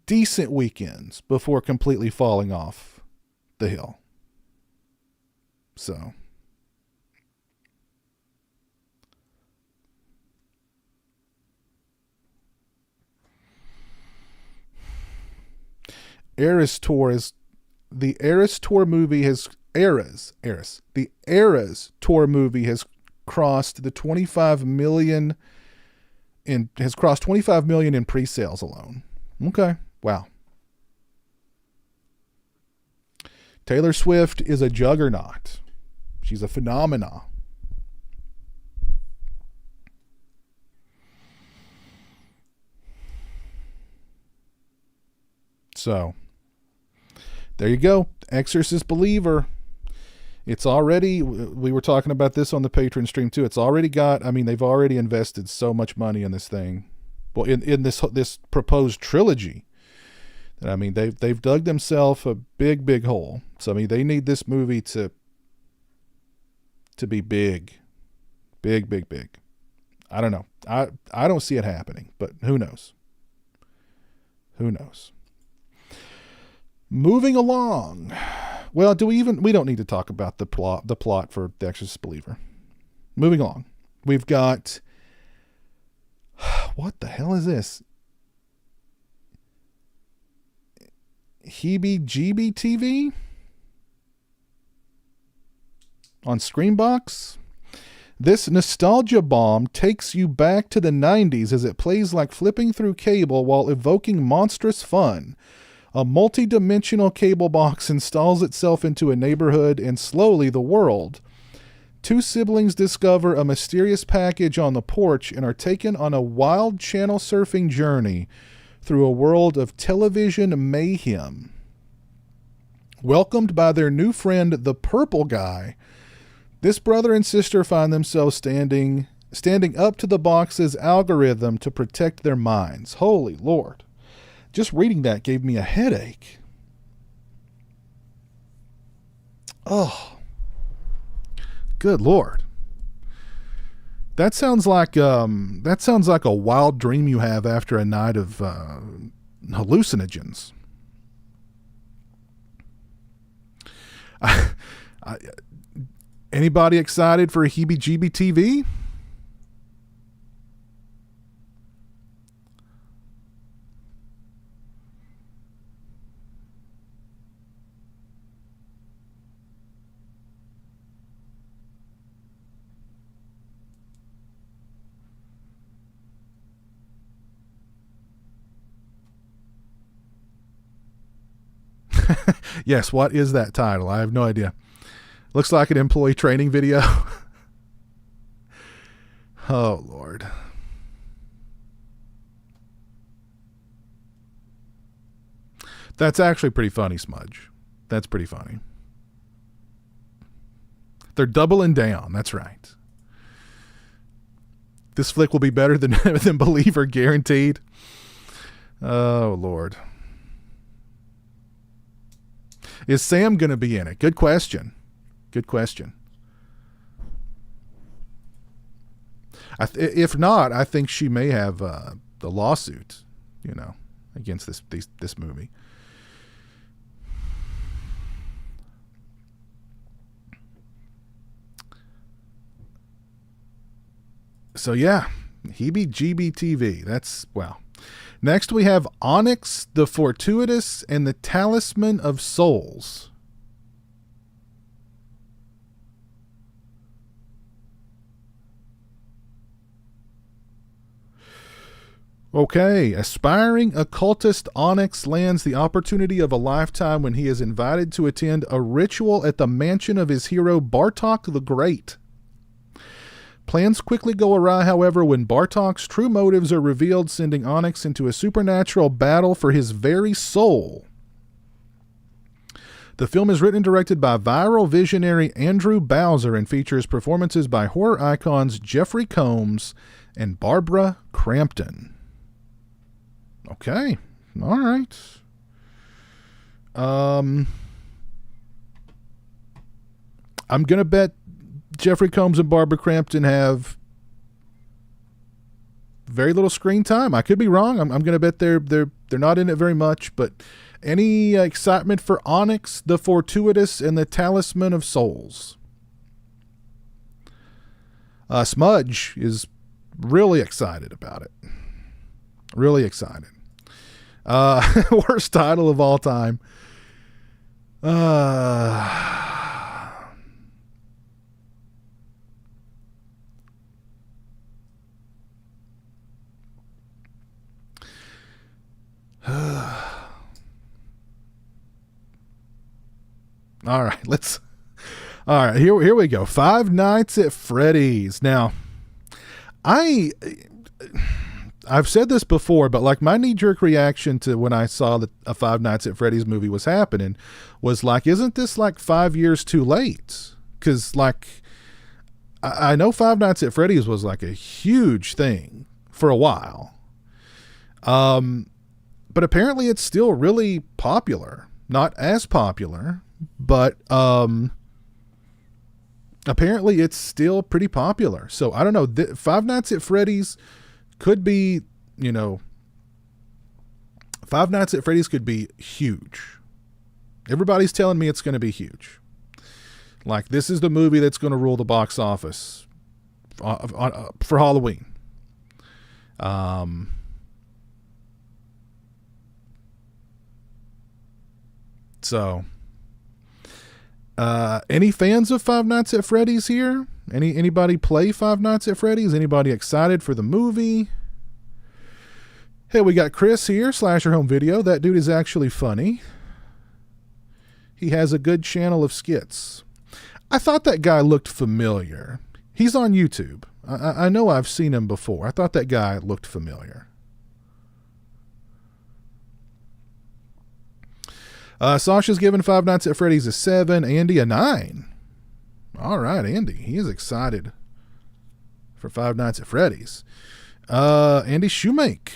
decent weekends before completely falling off the hill. So, Eras Tour is the Eras Tour movie has the Eras Tour movie has crossed the 25 million in pre-sales alone. Okay. Wow. Taylor Swift is a juggernaut. She's a phenomenon. So, there you go. Exorcist Believer. It's already, we were talking about this on the Patreon stream too. It's already got, they've already invested so much money in this thing. Well, in this proposed trilogy And I mean, they've dug themselves a big hole. So I mean, they need this movie to be big. I don't know. I don't see it happening, but who knows? Who knows? Moving along. Well, we don't need to talk about the plot for The Exorcist Believer. Moving along. We've got, what the hell is this? Heebie-jeebie TV on Screenbox. This nostalgia bomb takes you back to the 90s as it plays like flipping through cable while evoking monstrous fun. A multi-dimensional cable box installs itself into a neighborhood and slowly the world. Two siblings discover a mysterious package on the porch and are taken on a wild channel surfing journey through a world of television mayhem. Welcomed by their new friend, the Purple Guy, this brother and sister find themselves standing up to the box's algorithm to protect their minds. Holy Lord. Just reading that gave me a headache. Oh. Good Lord. That sounds like a wild dream you have after a night of hallucinogens. Anybody excited for Heebie-jeebie TV? Yes, what is that title? I have no idea. Looks like an employee training video. Oh, Lord. That's actually pretty funny, Smudge. That's pretty funny. They're doubling down. That's right. This flick will be better than Believer, guaranteed. Oh, Lord. Is Sam going to be in it? Good question. Good question. If not, I think she may have the lawsuit, against this movie. So yeah, Heebie-jeebie TV. That's, well. Next we have Onyx, the Fortuitous, and the Talisman of Souls. Okay, aspiring occultist Onyx lands the opportunity of a lifetime when he is invited to attend a ritual at the mansion of his hero Bartok the Great. Plans quickly go awry, however, when Bartok's true motives are revealed, sending Onyx into a supernatural battle for his very soul. The film is written and directed by viral visionary Andrew Bowser and features performances by horror icons Jeffrey Combs and Barbara Crampton. Okay. All right. I'm going to bet Jeffrey Combs and Barbara Crampton have very little screen time. I could be wrong. I'm going to bet they're not in it very much, but any excitement for Onyx, the Fortuitous, and the Talisman of Souls? Smudge is really excited about it. Really excited. Worst title of all time. All right, here we go. Five Nights at Freddy's. Now, I've said this before, but like my knee-jerk reaction to when I saw that a Five Nights at Freddy's movie was happening was like, isn't this like 5 years too late? Because like, I know Five Nights at Freddy's was like a huge thing for a while. but apparently it's still really popular. Not as popular, but apparently it's still pretty popular. So I don't know. Five Nights at Freddy's could be, Five Nights at Freddy's could be huge. Everybody's telling me it's going to be huge. Like, this is the movie that's going to rule the box office for Halloween. So, any fans of Five Nights at Freddy's here? Anybody play Five Nights at Freddy's? Anybody excited for the movie? Hey, we got Chris here, Slasher Home Video. That dude is actually funny. He has a good channel of skits. I thought that guy looked familiar. He's on YouTube. I know I've seen him before. I thought that guy looked familiar. Sasha's given Five Nights at Freddy's a 7. Andy a 9. All right, Andy. He is excited for Five Nights at Freddy's. Andy Shoemake.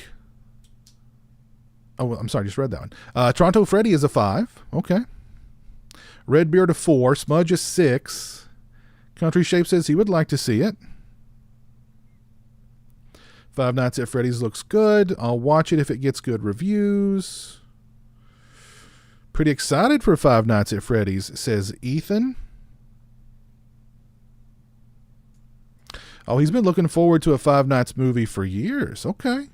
Oh, I'm sorry. Just read that one. Toronto Freddy is a 5. Okay. Redbeard a 4. Smudge a 6. Country Shape says he would like to see it. Five Nights at Freddy's looks good. I'll watch it if it gets good reviews. Pretty excited for Five Nights at Freddy's, says Ethan. Oh, he's been looking forward to a Five Nights movie for years. Okay.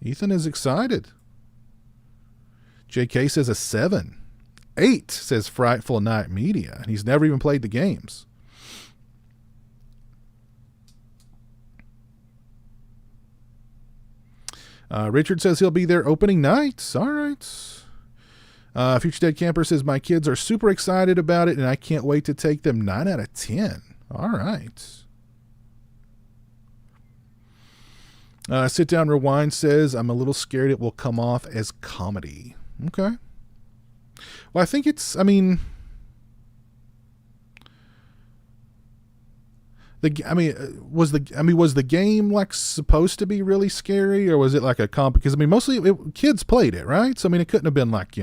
Ethan is excited. JK says a 7. 8, says Frightful Night Media. And he's never even played the games. Richard says he'll be there opening night. All right. Future Dead Camper says my kids are super excited about it and I can't wait to take them. 9 out of 10. All right. Sit Down Rewind says I'm a little scared it will come off as comedy. Okay. Well, I think it's, was the game like supposed to be really scary, or was it like a comp? Because mostly kids played it, right? So it couldn't have been like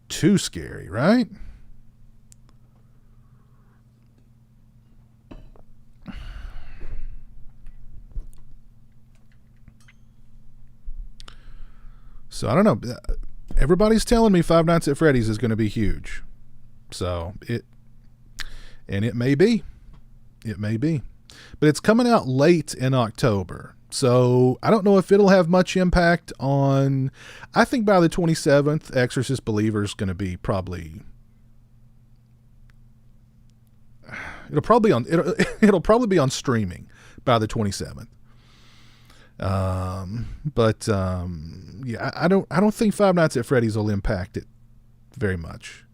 too scary, right? So I don't know. Everybody's telling me Five Nights at Freddy's is going to be huge. So it may be. It may be. But it's coming out late in October. So I don't know if it'll have much impact on... I think by the 27th, Exorcist Believer is going to be probably... It'll probably be on streaming by the 27th. Yeah, I don't think Five Nights at Freddy's will impact it very much.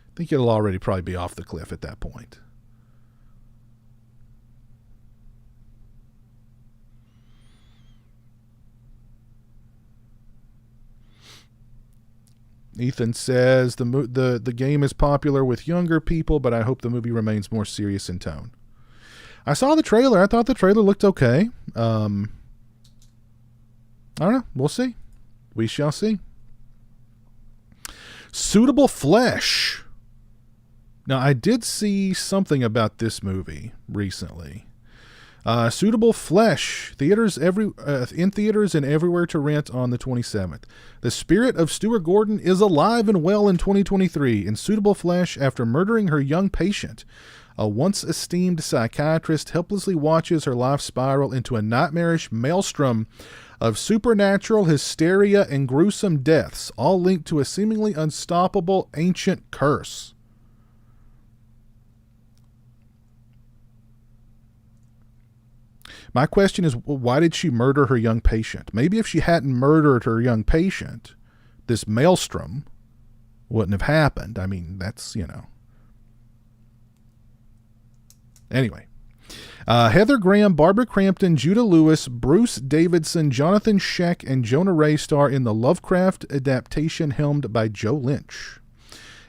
I think it'll already probably be off the cliff at that point. Ethan says the game is popular with younger people, but I hope the movie remains more serious in tone. I saw the trailer. I thought the trailer looked okay. I don't know. We'll see. We shall see. Suitable Flesh. Now, I did see something about this movie recently. Suitable Flesh, in theaters and everywhere to rent on the 27th. The spirit of Stuart Gordon is alive and well in 2023 in Suitable Flesh after murdering her young patient. A once esteemed psychiatrist helplessly watches her life spiral into a nightmarish maelstrom of supernatural hysteria and gruesome deaths, all linked to a seemingly unstoppable ancient curse. My question is, why did she murder her young patient? Maybe if she hadn't murdered her young patient, this maelstrom wouldn't have happened. That's, Anyway. Heather Graham, Barbara Crampton, Judah Lewis, Bruce Davidson, Jonathan Sheck, and Jonah Ray star in the Lovecraft adaptation helmed by Joe Lynch.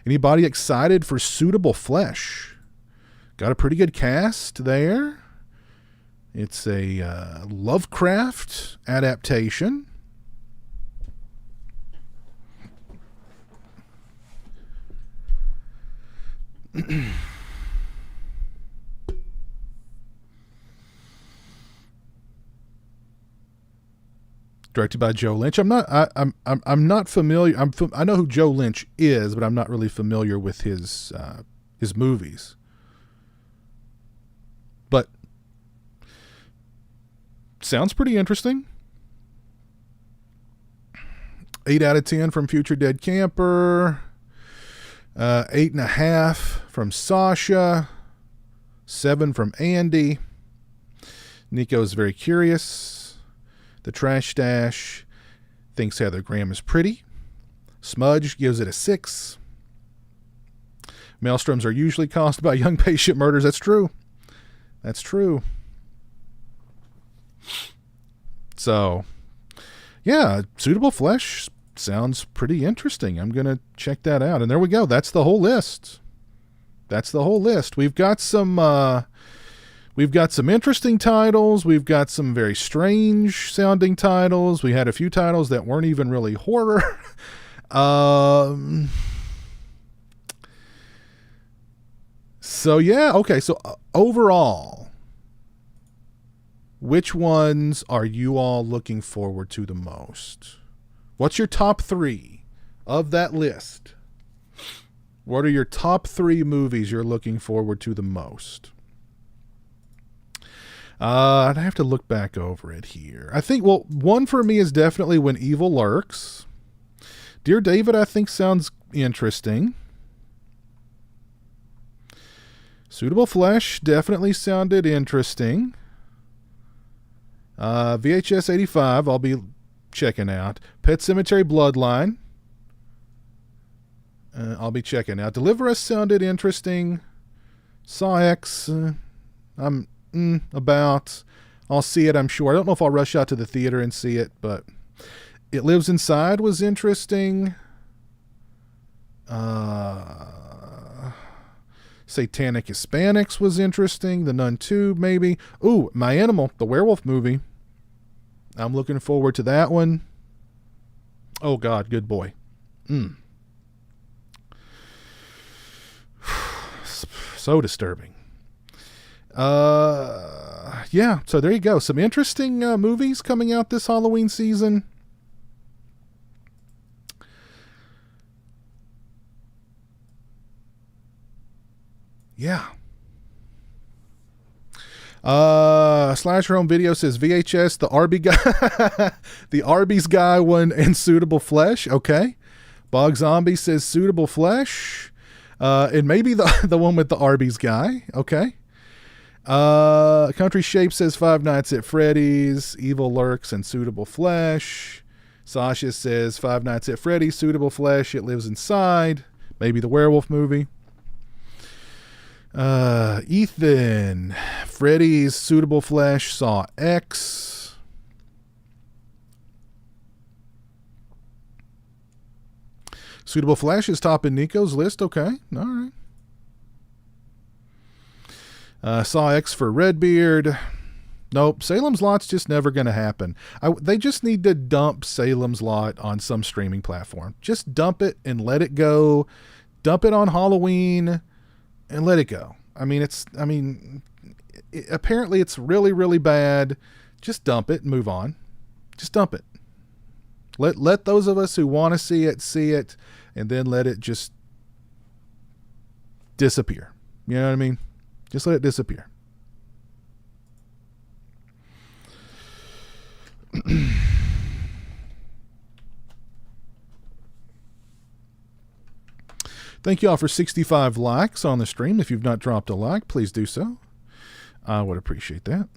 Anybody excited for Suitable Flesh? Got a pretty good cast there. It's a Lovecraft adaptation. Directed by Joe Lynch. I'm not familiar. I know who Joe Lynch is, but I'm not really familiar with his movies. But sounds pretty interesting. 8 out of 10 from Future Dead Camper. 8.5 from Sasha. 7 from Andy. Nico's very curious. The Trash Stash thinks Heather Graham is pretty. Smudge gives it a 6. Maelstroms are usually caused by young patient murders. That's true. That's true. So, yeah, Suitable Flesh sounds pretty interesting. I'm going to check that out. And there we go. That's the whole list. We've got some interesting titles. We've got some very strange sounding titles. We had a few titles that weren't even really horror. So yeah, okay. So overall, which ones are you all looking forward to the most? What's your top 3 of that list? What are your top 3 movies you're looking forward to the most? I'd have to look back over it here. I think, well, one for me is definitely When Evil Lurks. Dear David, I think sounds interesting. Suitable Flesh definitely sounded interesting. VHS 85, I'll be checking out. Pet Sematary Bloodline, I'll be checking out. Deliver Us sounded interesting. Saw X, I'm about. I'll see it, I'm sure. I don't know if I'll rush out to the theater and see it, but It Lives Inside was interesting. Satanic Hispanics was interesting. The Nun 2, maybe. Ooh, My Animal, the werewolf movie. I'm looking forward to that one. Oh, God, good boy. So disturbing. Yeah, so there you go. Some interesting movies coming out this Halloween season. Yeah. Slasher Home Video says VHS, the Arby guy, the Arby's guy one, and Suitable Flesh. Okay. Bog Zombie says Suitable Flesh, and maybe the one with the Arby's guy. Okay. Country Shape says Five Nights at Freddy's, Evil Lurks, and Suitable Flesh. Sasha says Five Nights at Freddy's, Suitable Flesh, It Lives Inside, maybe the werewolf movie. Ethan, Freddy's, Suitable Flesh, Saw X. Suitable Flesh is top in Nico's list. Okay, all right. Saw X for Redbeard. Nope, Salem's Lot's just never going to happen. They just need to dump Salem's Lot on some streaming platform. Just dump it and let it go. Dump it on Halloween and let it go. Apparently it's really, really bad. Just dump it and move on. Just dump it. Let those of us who want to see it, and then let it just disappear. You know what I mean? Just let it disappear. Thank you all for 65 likes on the stream. If you've not dropped a like, please do so. I would appreciate that.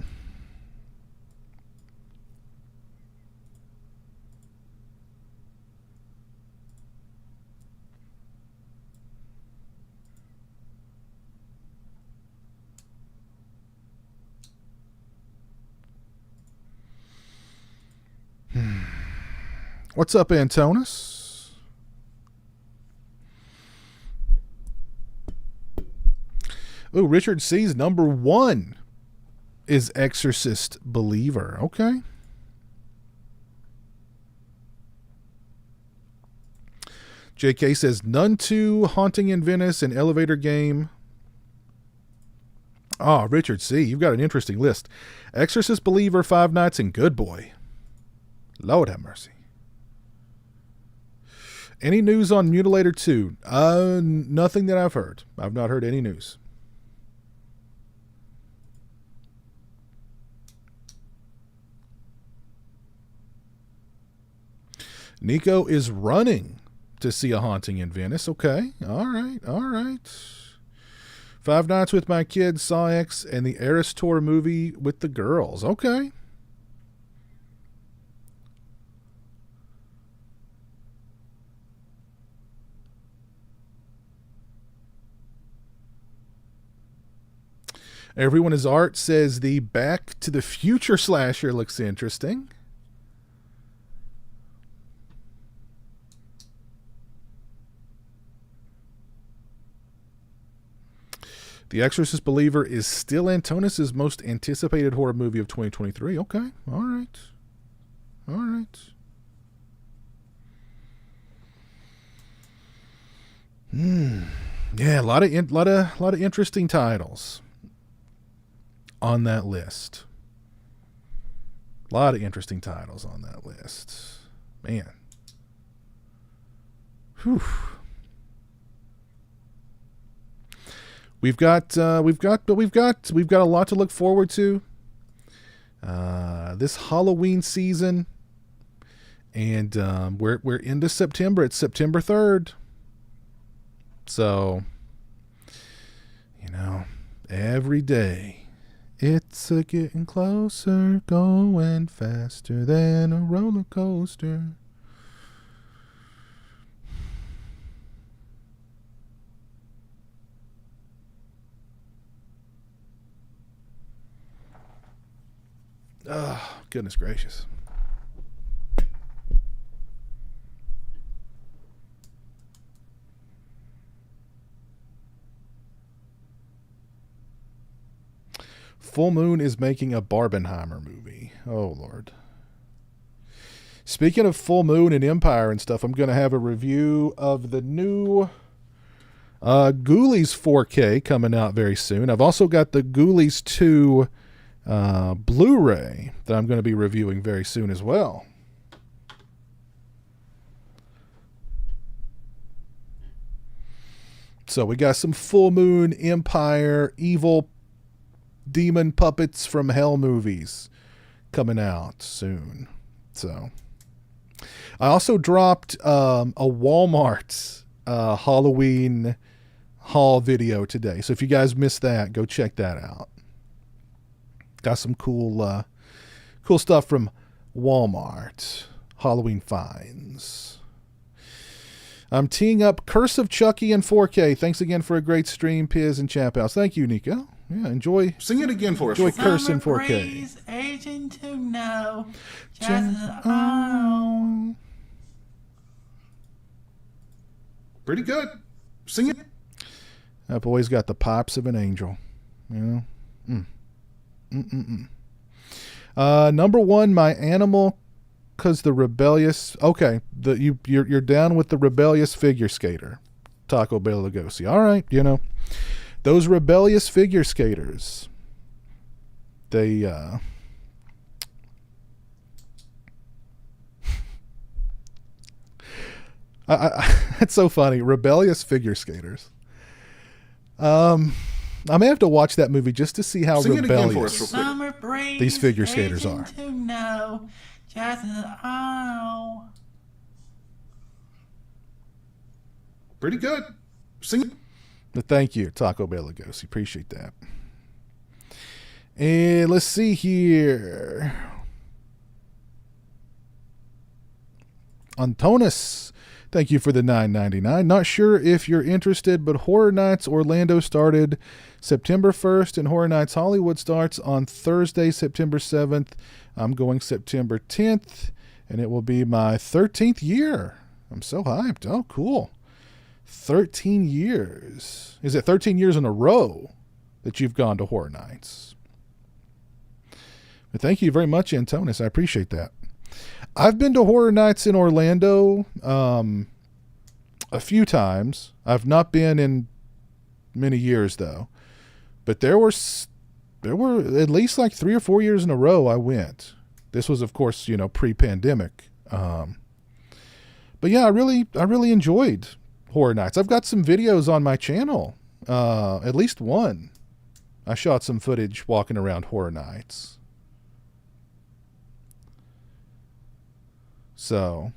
What's up, Antonis? Oh, Richard C's number 1 is Exorcist Believer. Okay. JK says Nun 2, Haunting in Venice, and Elevator Game. Oh, Richard C., you've got an interesting list. Exorcist Believer, Five Nights, and Good Boy. Lord have mercy. Any news on Mutilator 2? Nothing that I've heard. I've not heard any news. Nico is running to see a Haunting in Venice. Okay. All right. Five Nights with My Kids, Saw X, and the Eras Tour movie with the girls. Okay. Everyone is Art says the Back to the Future slasher looks interesting. The Exorcist Believer is still Antonis' most anticipated horror movie of 2023. Okay. All right. Yeah, a lot of interesting titles on that list. A lot of interesting titles on that list. Man. Whew. We've got a lot to look forward to this Halloween season, and we're into September. It's September 3rd, so every day it's a getting closer, going faster than a roller coaster. Oh, goodness gracious. Full Moon is making a Barbenheimer movie. Oh, Lord. Speaking of Full Moon and Empire and stuff, I'm going to have a review of the new Ghoulies 4K coming out very soon. I've also got the Ghoulies 2 Blu-ray that I'm going to be reviewing very soon as well. So we got some Full Moon, Empire, evil demon puppets from hell movies coming out soon. So I also dropped a Walmart Halloween haul video today. So if you guys missed that, go check that out. Got some cool stuff from Walmart. Halloween finds. I'm teeing up Curse of Chucky in 4K. Thanks again for a great stream, Piz and Chap House. Thank you, Nico. Yeah, enjoy. Sing it again for us. Enjoy Curse in 4K. Breeze, aging to know. Oh. Pretty good. Sing it. That boy's got the pipes of an angel. Number one, My Animal, because the rebellious. Okay, you're down with the rebellious figure skater, Taco Bell Lugosi. All right, those rebellious figure skaters. They it's so funny. Rebellious figure skaters. I may have to watch that movie just to see how Sing rebellious These figure skaters are. Pretty good. Sing it. But thank you, Taco Bell Lugosi. Appreciate that. And let's see here. Antonis, thank you for the $9.99. Not sure if you're interested, but Horror Nights Orlando started September 1st, and Horror Nights Hollywood starts on Thursday, September 7th. I'm going September 10th, and it will be my 13th year. I'm so hyped. Oh, cool. 13 years. Is it 13 years in a row that you've gone to Horror Nights? But thank you very much, Antonis. I appreciate that. I've been to Horror Nights in Orlando a few times. I've not been in many years though, but there were at least like 3 or 4 years in a row I went. This was, of course, pre-pandemic. But yeah, I really enjoyed Horror Nights. I've got some videos on my channel, at least one. I shot some footage walking around Horror Nights. So,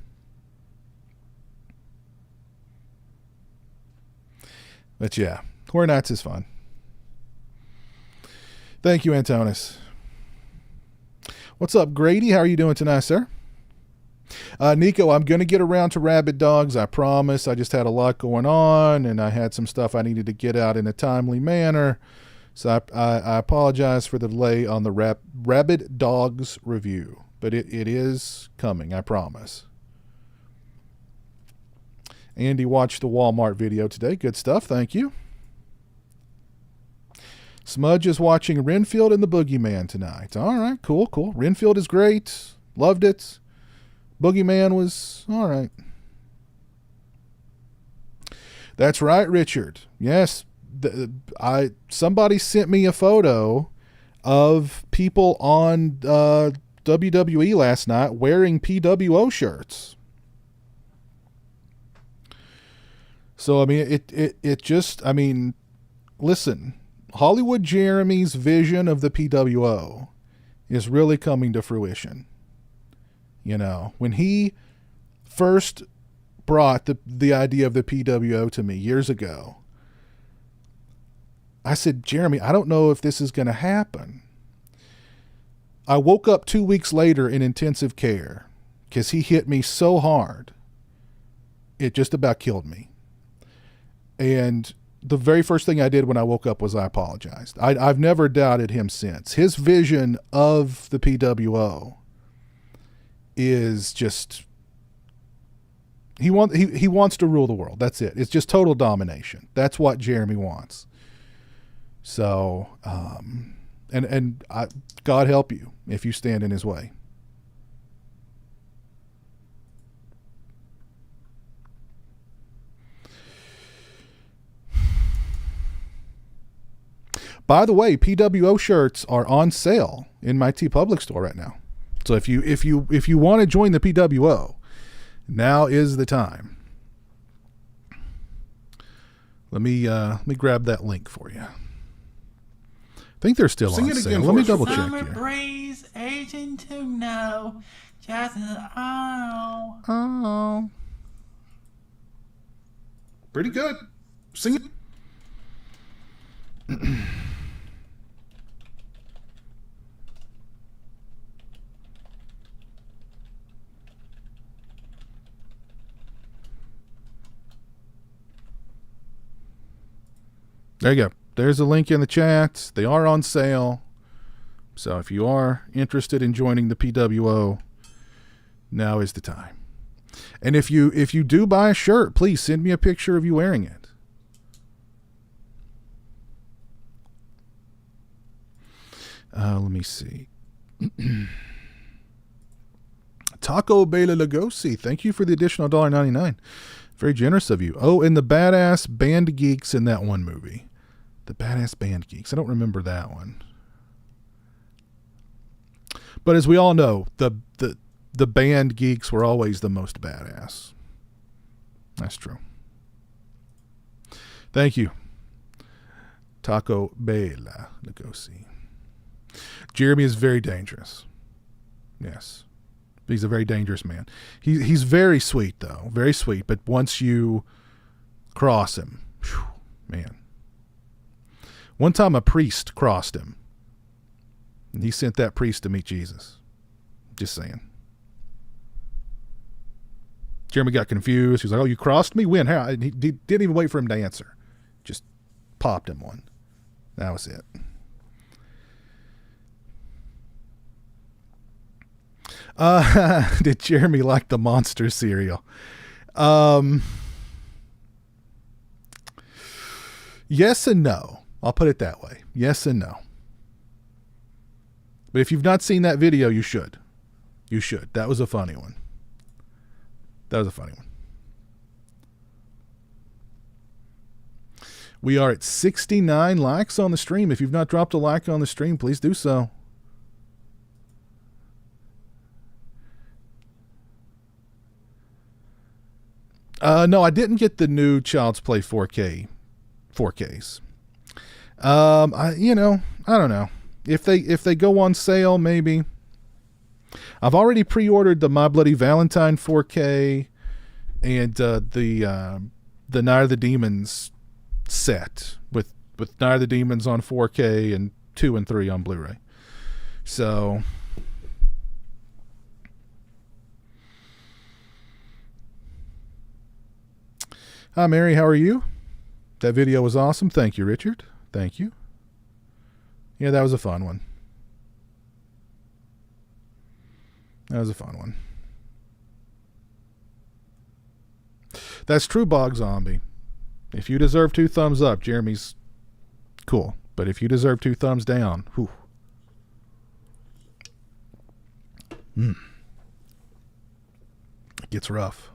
but yeah, Horror Nights is fun. Thank you, Antonis. What's up, Grady? How are you doing tonight, sir? Nico, I'm going to get around to Rabid Dogs, I promise. I just had a lot going on, and I had some stuff I needed to get out in a timely manner. So I apologize for the delay on the Rabid Dogs review, but it is coming, I promise. Andy watched the Walmart video today. Good stuff, thank you. Smudge is watching Renfield and the Boogeyman tonight. All right, cool. Renfield is great. Loved it. Boogeyman was all right. That's right, Richard. Yes, somebody sent me a photo of people on WWE last night wearing PWO shirts. So I mean, it just, I mean, listen. Hollywood Jeremy's vision of the PWO is really coming to fruition. When he first brought the idea of the PWO to me years ago, I said, Jeremy, I don't know if this is going to happen. I woke up 2 weeks later in intensive care because he hit me so hard. It just about killed me. And the very first thing I did when I woke up was I apologized. I've never doubted him since. His vision of the PWO is just, he wants to rule the world. That's it. It's just total domination. That's what Jeremy wants. So, God help you if you stand in his way. By the way, PWO shirts are on sale in my TeePublic store right now. So if you want to join the PWO, now is the time. Let me grab that link for you. I think they're still on sale. Let me double check Summer here. breeze, aging to know, just Oh. Pretty good. Sing it. There you go. There's a link in the chat. They are on sale. So if you are interested in joining the PWO, now is the time. And if you do buy a shirt, please send me a picture of you wearing it. Let me see. Taco Bela Lugosi, thank you for the additional $1.99. Very generous of you. Oh, and the badass band geeks in that one movie. The badass band geeks. I don't remember that one. But as we all know, the band geeks were always the most badass. That's true. Thank you. Taco Bela Lugosi. Jeremy is very dangerous. Yes. He's a very dangerous man. He's very sweet, though. Very sweet. But once you cross him, whew, man. One time a priest crossed him. And he sent that priest to meet Jesus. Just saying. Jeremy got confused. He was like, oh, you crossed me? When? How? And he didn't even wait for him to answer. Just popped him one. That was it. Did Jeremy like the Monster cereal? Yes and no. I'll put it that way. Yes and no. But if you've not seen that video, you should. You should. That was a funny one. That was a funny one. We are at 69 likes on the stream. If you've not dropped a like on the stream, please do so. No, I didn't get the new Child's Play 4Ks. I don't know. If they go on sale, maybe. I've already pre-ordered the My Bloody Valentine 4K and the Night of the Demons set with Night of the Demons on 4K and 2 and 3 on Blu-ray. So hi Mary, how are you? That video was awesome. Thank you, Richard. Thank you. Yeah, that was a fun one. That's true, Bog Zombie. If you deserve 2 thumbs up, Jeremy's cool. But if you deserve 2 thumbs down, whew. It gets rough.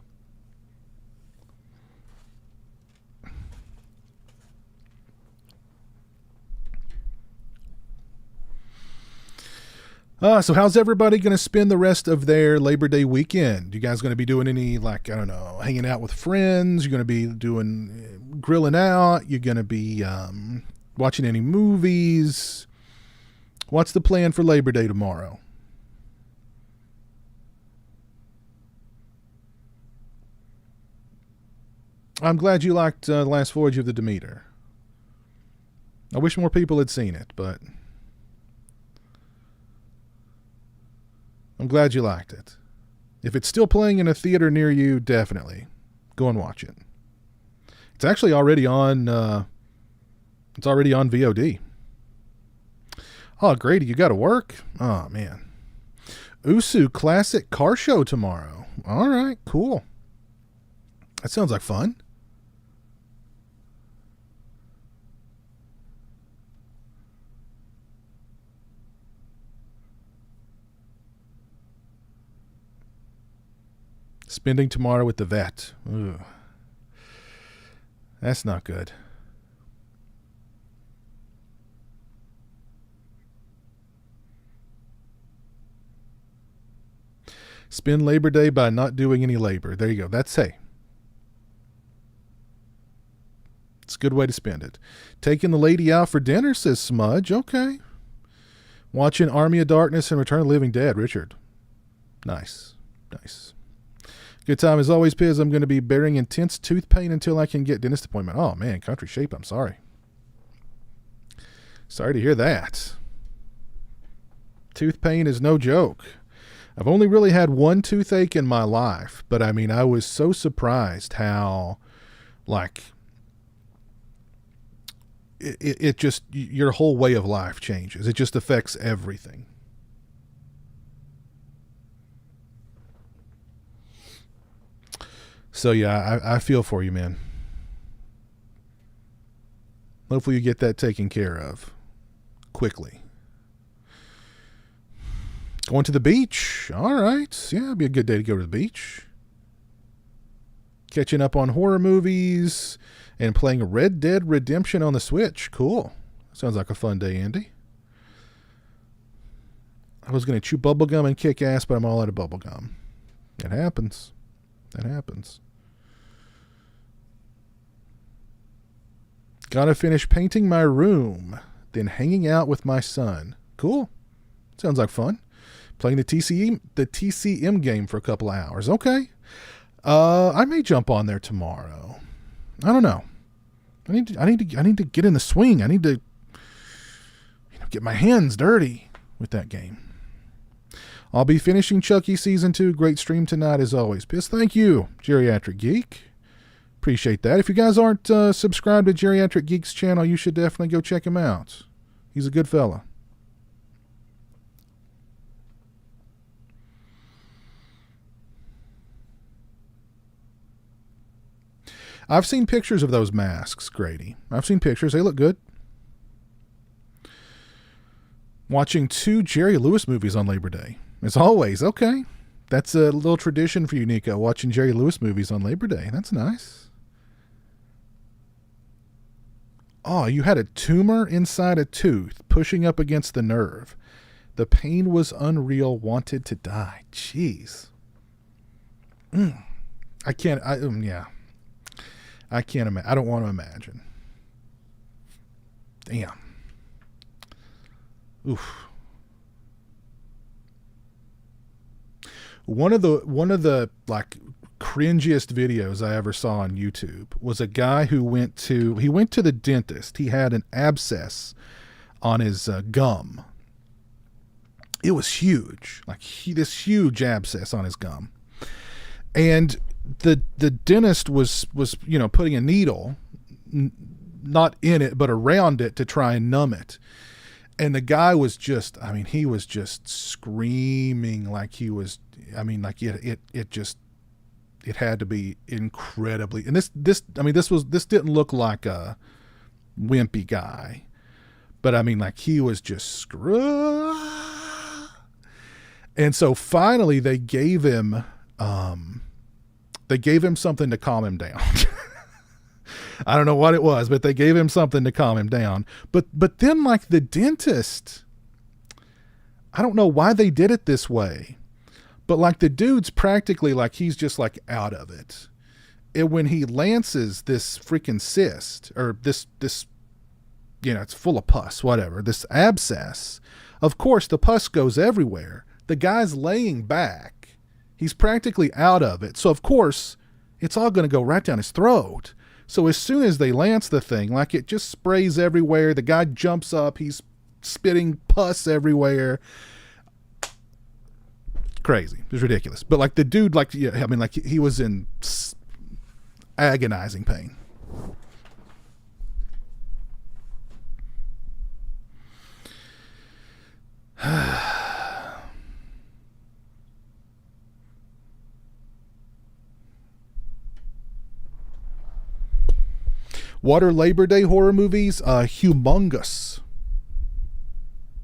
So how's everybody going to spend the rest of their Labor Day weekend? You guys going to be doing any, like, I don't know, hanging out with friends? You're going to be doing grilling out? You're going to be watching any movies? What's the plan for Labor Day tomorrow? I'm glad you liked The Last Voyage of the Demeter. I wish more people had seen it, but I'm glad you liked it. If it's still playing in a theater near you, definitely go and watch it. It's actually already on. It's already on VOD. Oh, Grady, you got to work? Oh man, Usu Classic Car Show tomorrow. All right, cool. That sounds like fun. Spending tomorrow with the vet. Ugh. That's not good. Spend Labor Day by not doing any labor. There you go. That's hey. It's a good way to spend it. Taking the lady out for dinner, says Smudge. Okay. Watching Army of Darkness and Return of the Living Dead, Richard. Nice. Nice. Good time as always, Piz. I'm going to be bearing intense tooth pain until I can get dentist appointment. Oh, man, country shape. I'm sorry. Sorry to hear that. Tooth pain is no joke. I've only really had one toothache in my life, but I mean, I was so surprised how, like, it just, your whole way of life changes. It just affects everything. So yeah, I feel for you, man. Hopefully you get that taken care of quickly. Going to the beach. All right. Yeah, it'd be a good day to go to the beach. Catching up on horror movies and playing Red Dead Redemption on the Switch. Cool. Sounds like a fun day, Andy. I was going to chew bubblegum and kick ass, but I'm all out of bubblegum. It happens. That happens. Gotta finish painting my room, then hanging out with my son. Cool. Sounds like fun. Playing the TCM game for a couple of hours. Okay. I may jump on there tomorrow. I don't know. I need to get in the swing. I need to get my hands dirty with that game. I'll be finishing Chucky Season 2. Great stream tonight as always. Piss, thank you, Geriatric Geek. Appreciate that. If you guys aren't subscribed to Geriatric Geek's channel, you should definitely go check him out. He's a good fella. I've seen pictures of those masks, Grady. I've seen pictures. They look good. Watching 2 Jerry Lewis movies on Labor Day. As always, okay. That's a little tradition for you, Nico, watching Jerry Lewis movies on Labor Day. That's nice. Oh, you had a tumor inside a tooth pushing up against the nerve. The pain was unreal, wanted to die. Jeez. I can't, yeah. I can't imagine. I don't want to imagine. Damn. Oof. One of the like cringiest videos I ever saw on YouTube was a guy who went to the dentist. He had an abscess on his gum. It was huge, like this huge abscess on his gum, and the dentist was putting a needle, not in it but around it to try and numb it. And the guy was just, he was just screaming like he was, it had to be incredibly, and this didn't look like a wimpy guy, but he was just and so finally they gave him something to calm him down. I don't know what it was, but they gave him something to calm him down. But then like the dentist, I don't know why they did it this way, but like the dude's practically like he's just like out of it. And when he lances this freaking cyst or this it's full of pus, whatever, this abscess, of course the pus goes everywhere. The guy's laying back. He's practically out of it. So of course it's all going to go right down his throat. So as soon as they lance the thing, like it just sprays everywhere. The guy jumps up. He's spitting pus everywhere. Crazy. It's ridiculous. But like the dude, he was in agonizing pain. Water Labor Day horror movies, Humongous.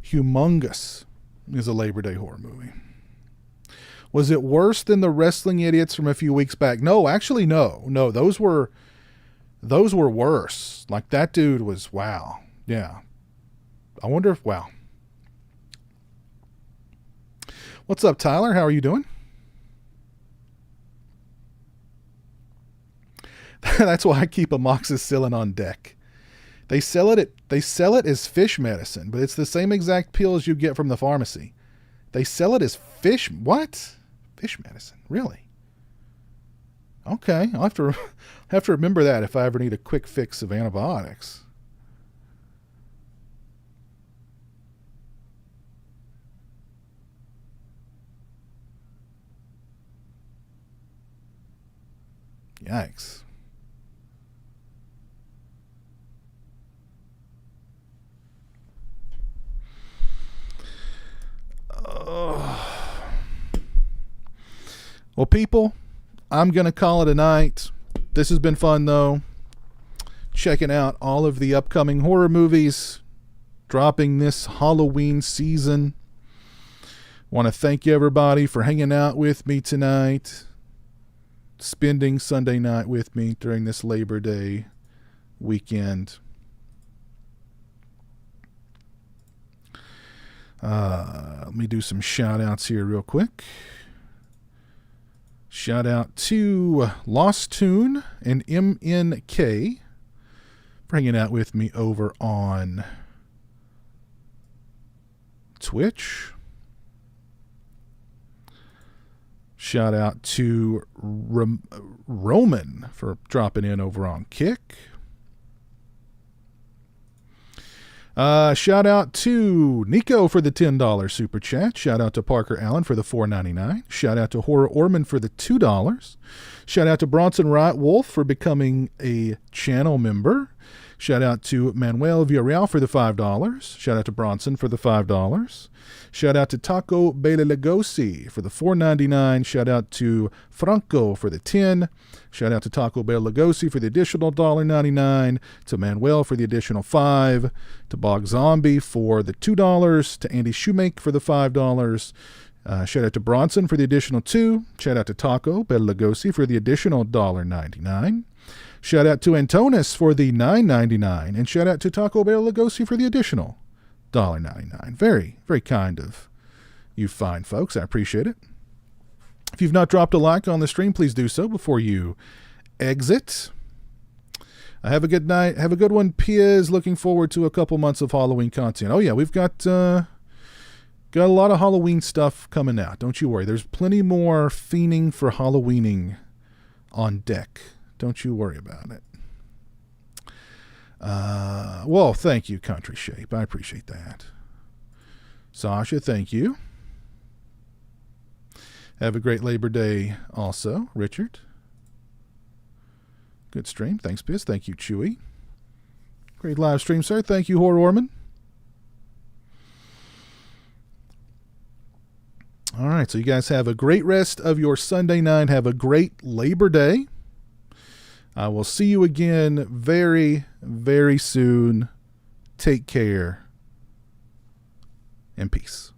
Humongous is a Labor Day horror movie. Was it worse than the Wrestling Idiots from a few weeks back? No, actually, no. No, those were worse. Like that dude was, wow. Yeah. I wonder if, wow. What's up, Tyler? How are you doing? That's why I keep amoxicillin on deck. They sell it as fish medicine, but it's the same exact pills you get from the pharmacy. They sell it as fish. What? Fish medicine? Really? Okay, I'll have to remember that if I ever need a quick fix of antibiotics. Yikes. Well, people, I'm going to call it a night. This has been fun, though. Checking out all of the upcoming horror movies dropping this Halloween season. Want to thank everybody for hanging out with me tonight, spending Sunday night with me during this Labor Day weekend. Let me do some shout outs here real quick. Shout out to Lost Tune and MNK for hanging out with me over on Twitch. Shout out to Roman for dropping in over on Kick. Shout out to Nico for the $10 super chat. Shout out to Parker Allen for the $4.99. Shout out to Horror Orman for the $2. Shout out to Bronson Wright Wolf for becoming a channel member. Shout out to Manuel Villarreal for the $5. Shout out to Bronson for the $5. Shout out to Taco Bela-Lugosi for the $4.99. Shout out to Franco for the $10. Shout out to Taco Bela-Lugosi for the additional $1.99. To Manuel for the additional $5. To Bog Zombie for the $2. To Andy Shoemake for the $5. Shout out to Bronson for the additional $2. Shout out to Taco Bela-Lugosi for the additional $1.99. Shout out to Antonis for the $9.99, and shout out to Taco Bell Lugosi for the additional $1.99. Very, very kind of you fine folks. I appreciate it. If you've not dropped a like on the stream, please do so before you exit. Have a good night. Have a good one, Piers. Looking forward to a couple months of Halloween content. Oh yeah, we've got a lot of Halloween stuff coming out. Don't you worry. There's plenty more fiending for Halloweening on deck. Don't you worry about it. Well, thank you, Country Shape. I appreciate that. Sasha, thank you. Have a great Labor Day also, Richard. Good stream. Thanks, Piz. Thank you, Chewy. Great live stream, sir. Thank you, Horror Orman. All right, so you guys have a great rest of your Sunday night. Have a great Labor Day. I will see you again very, very soon. Take care and peace.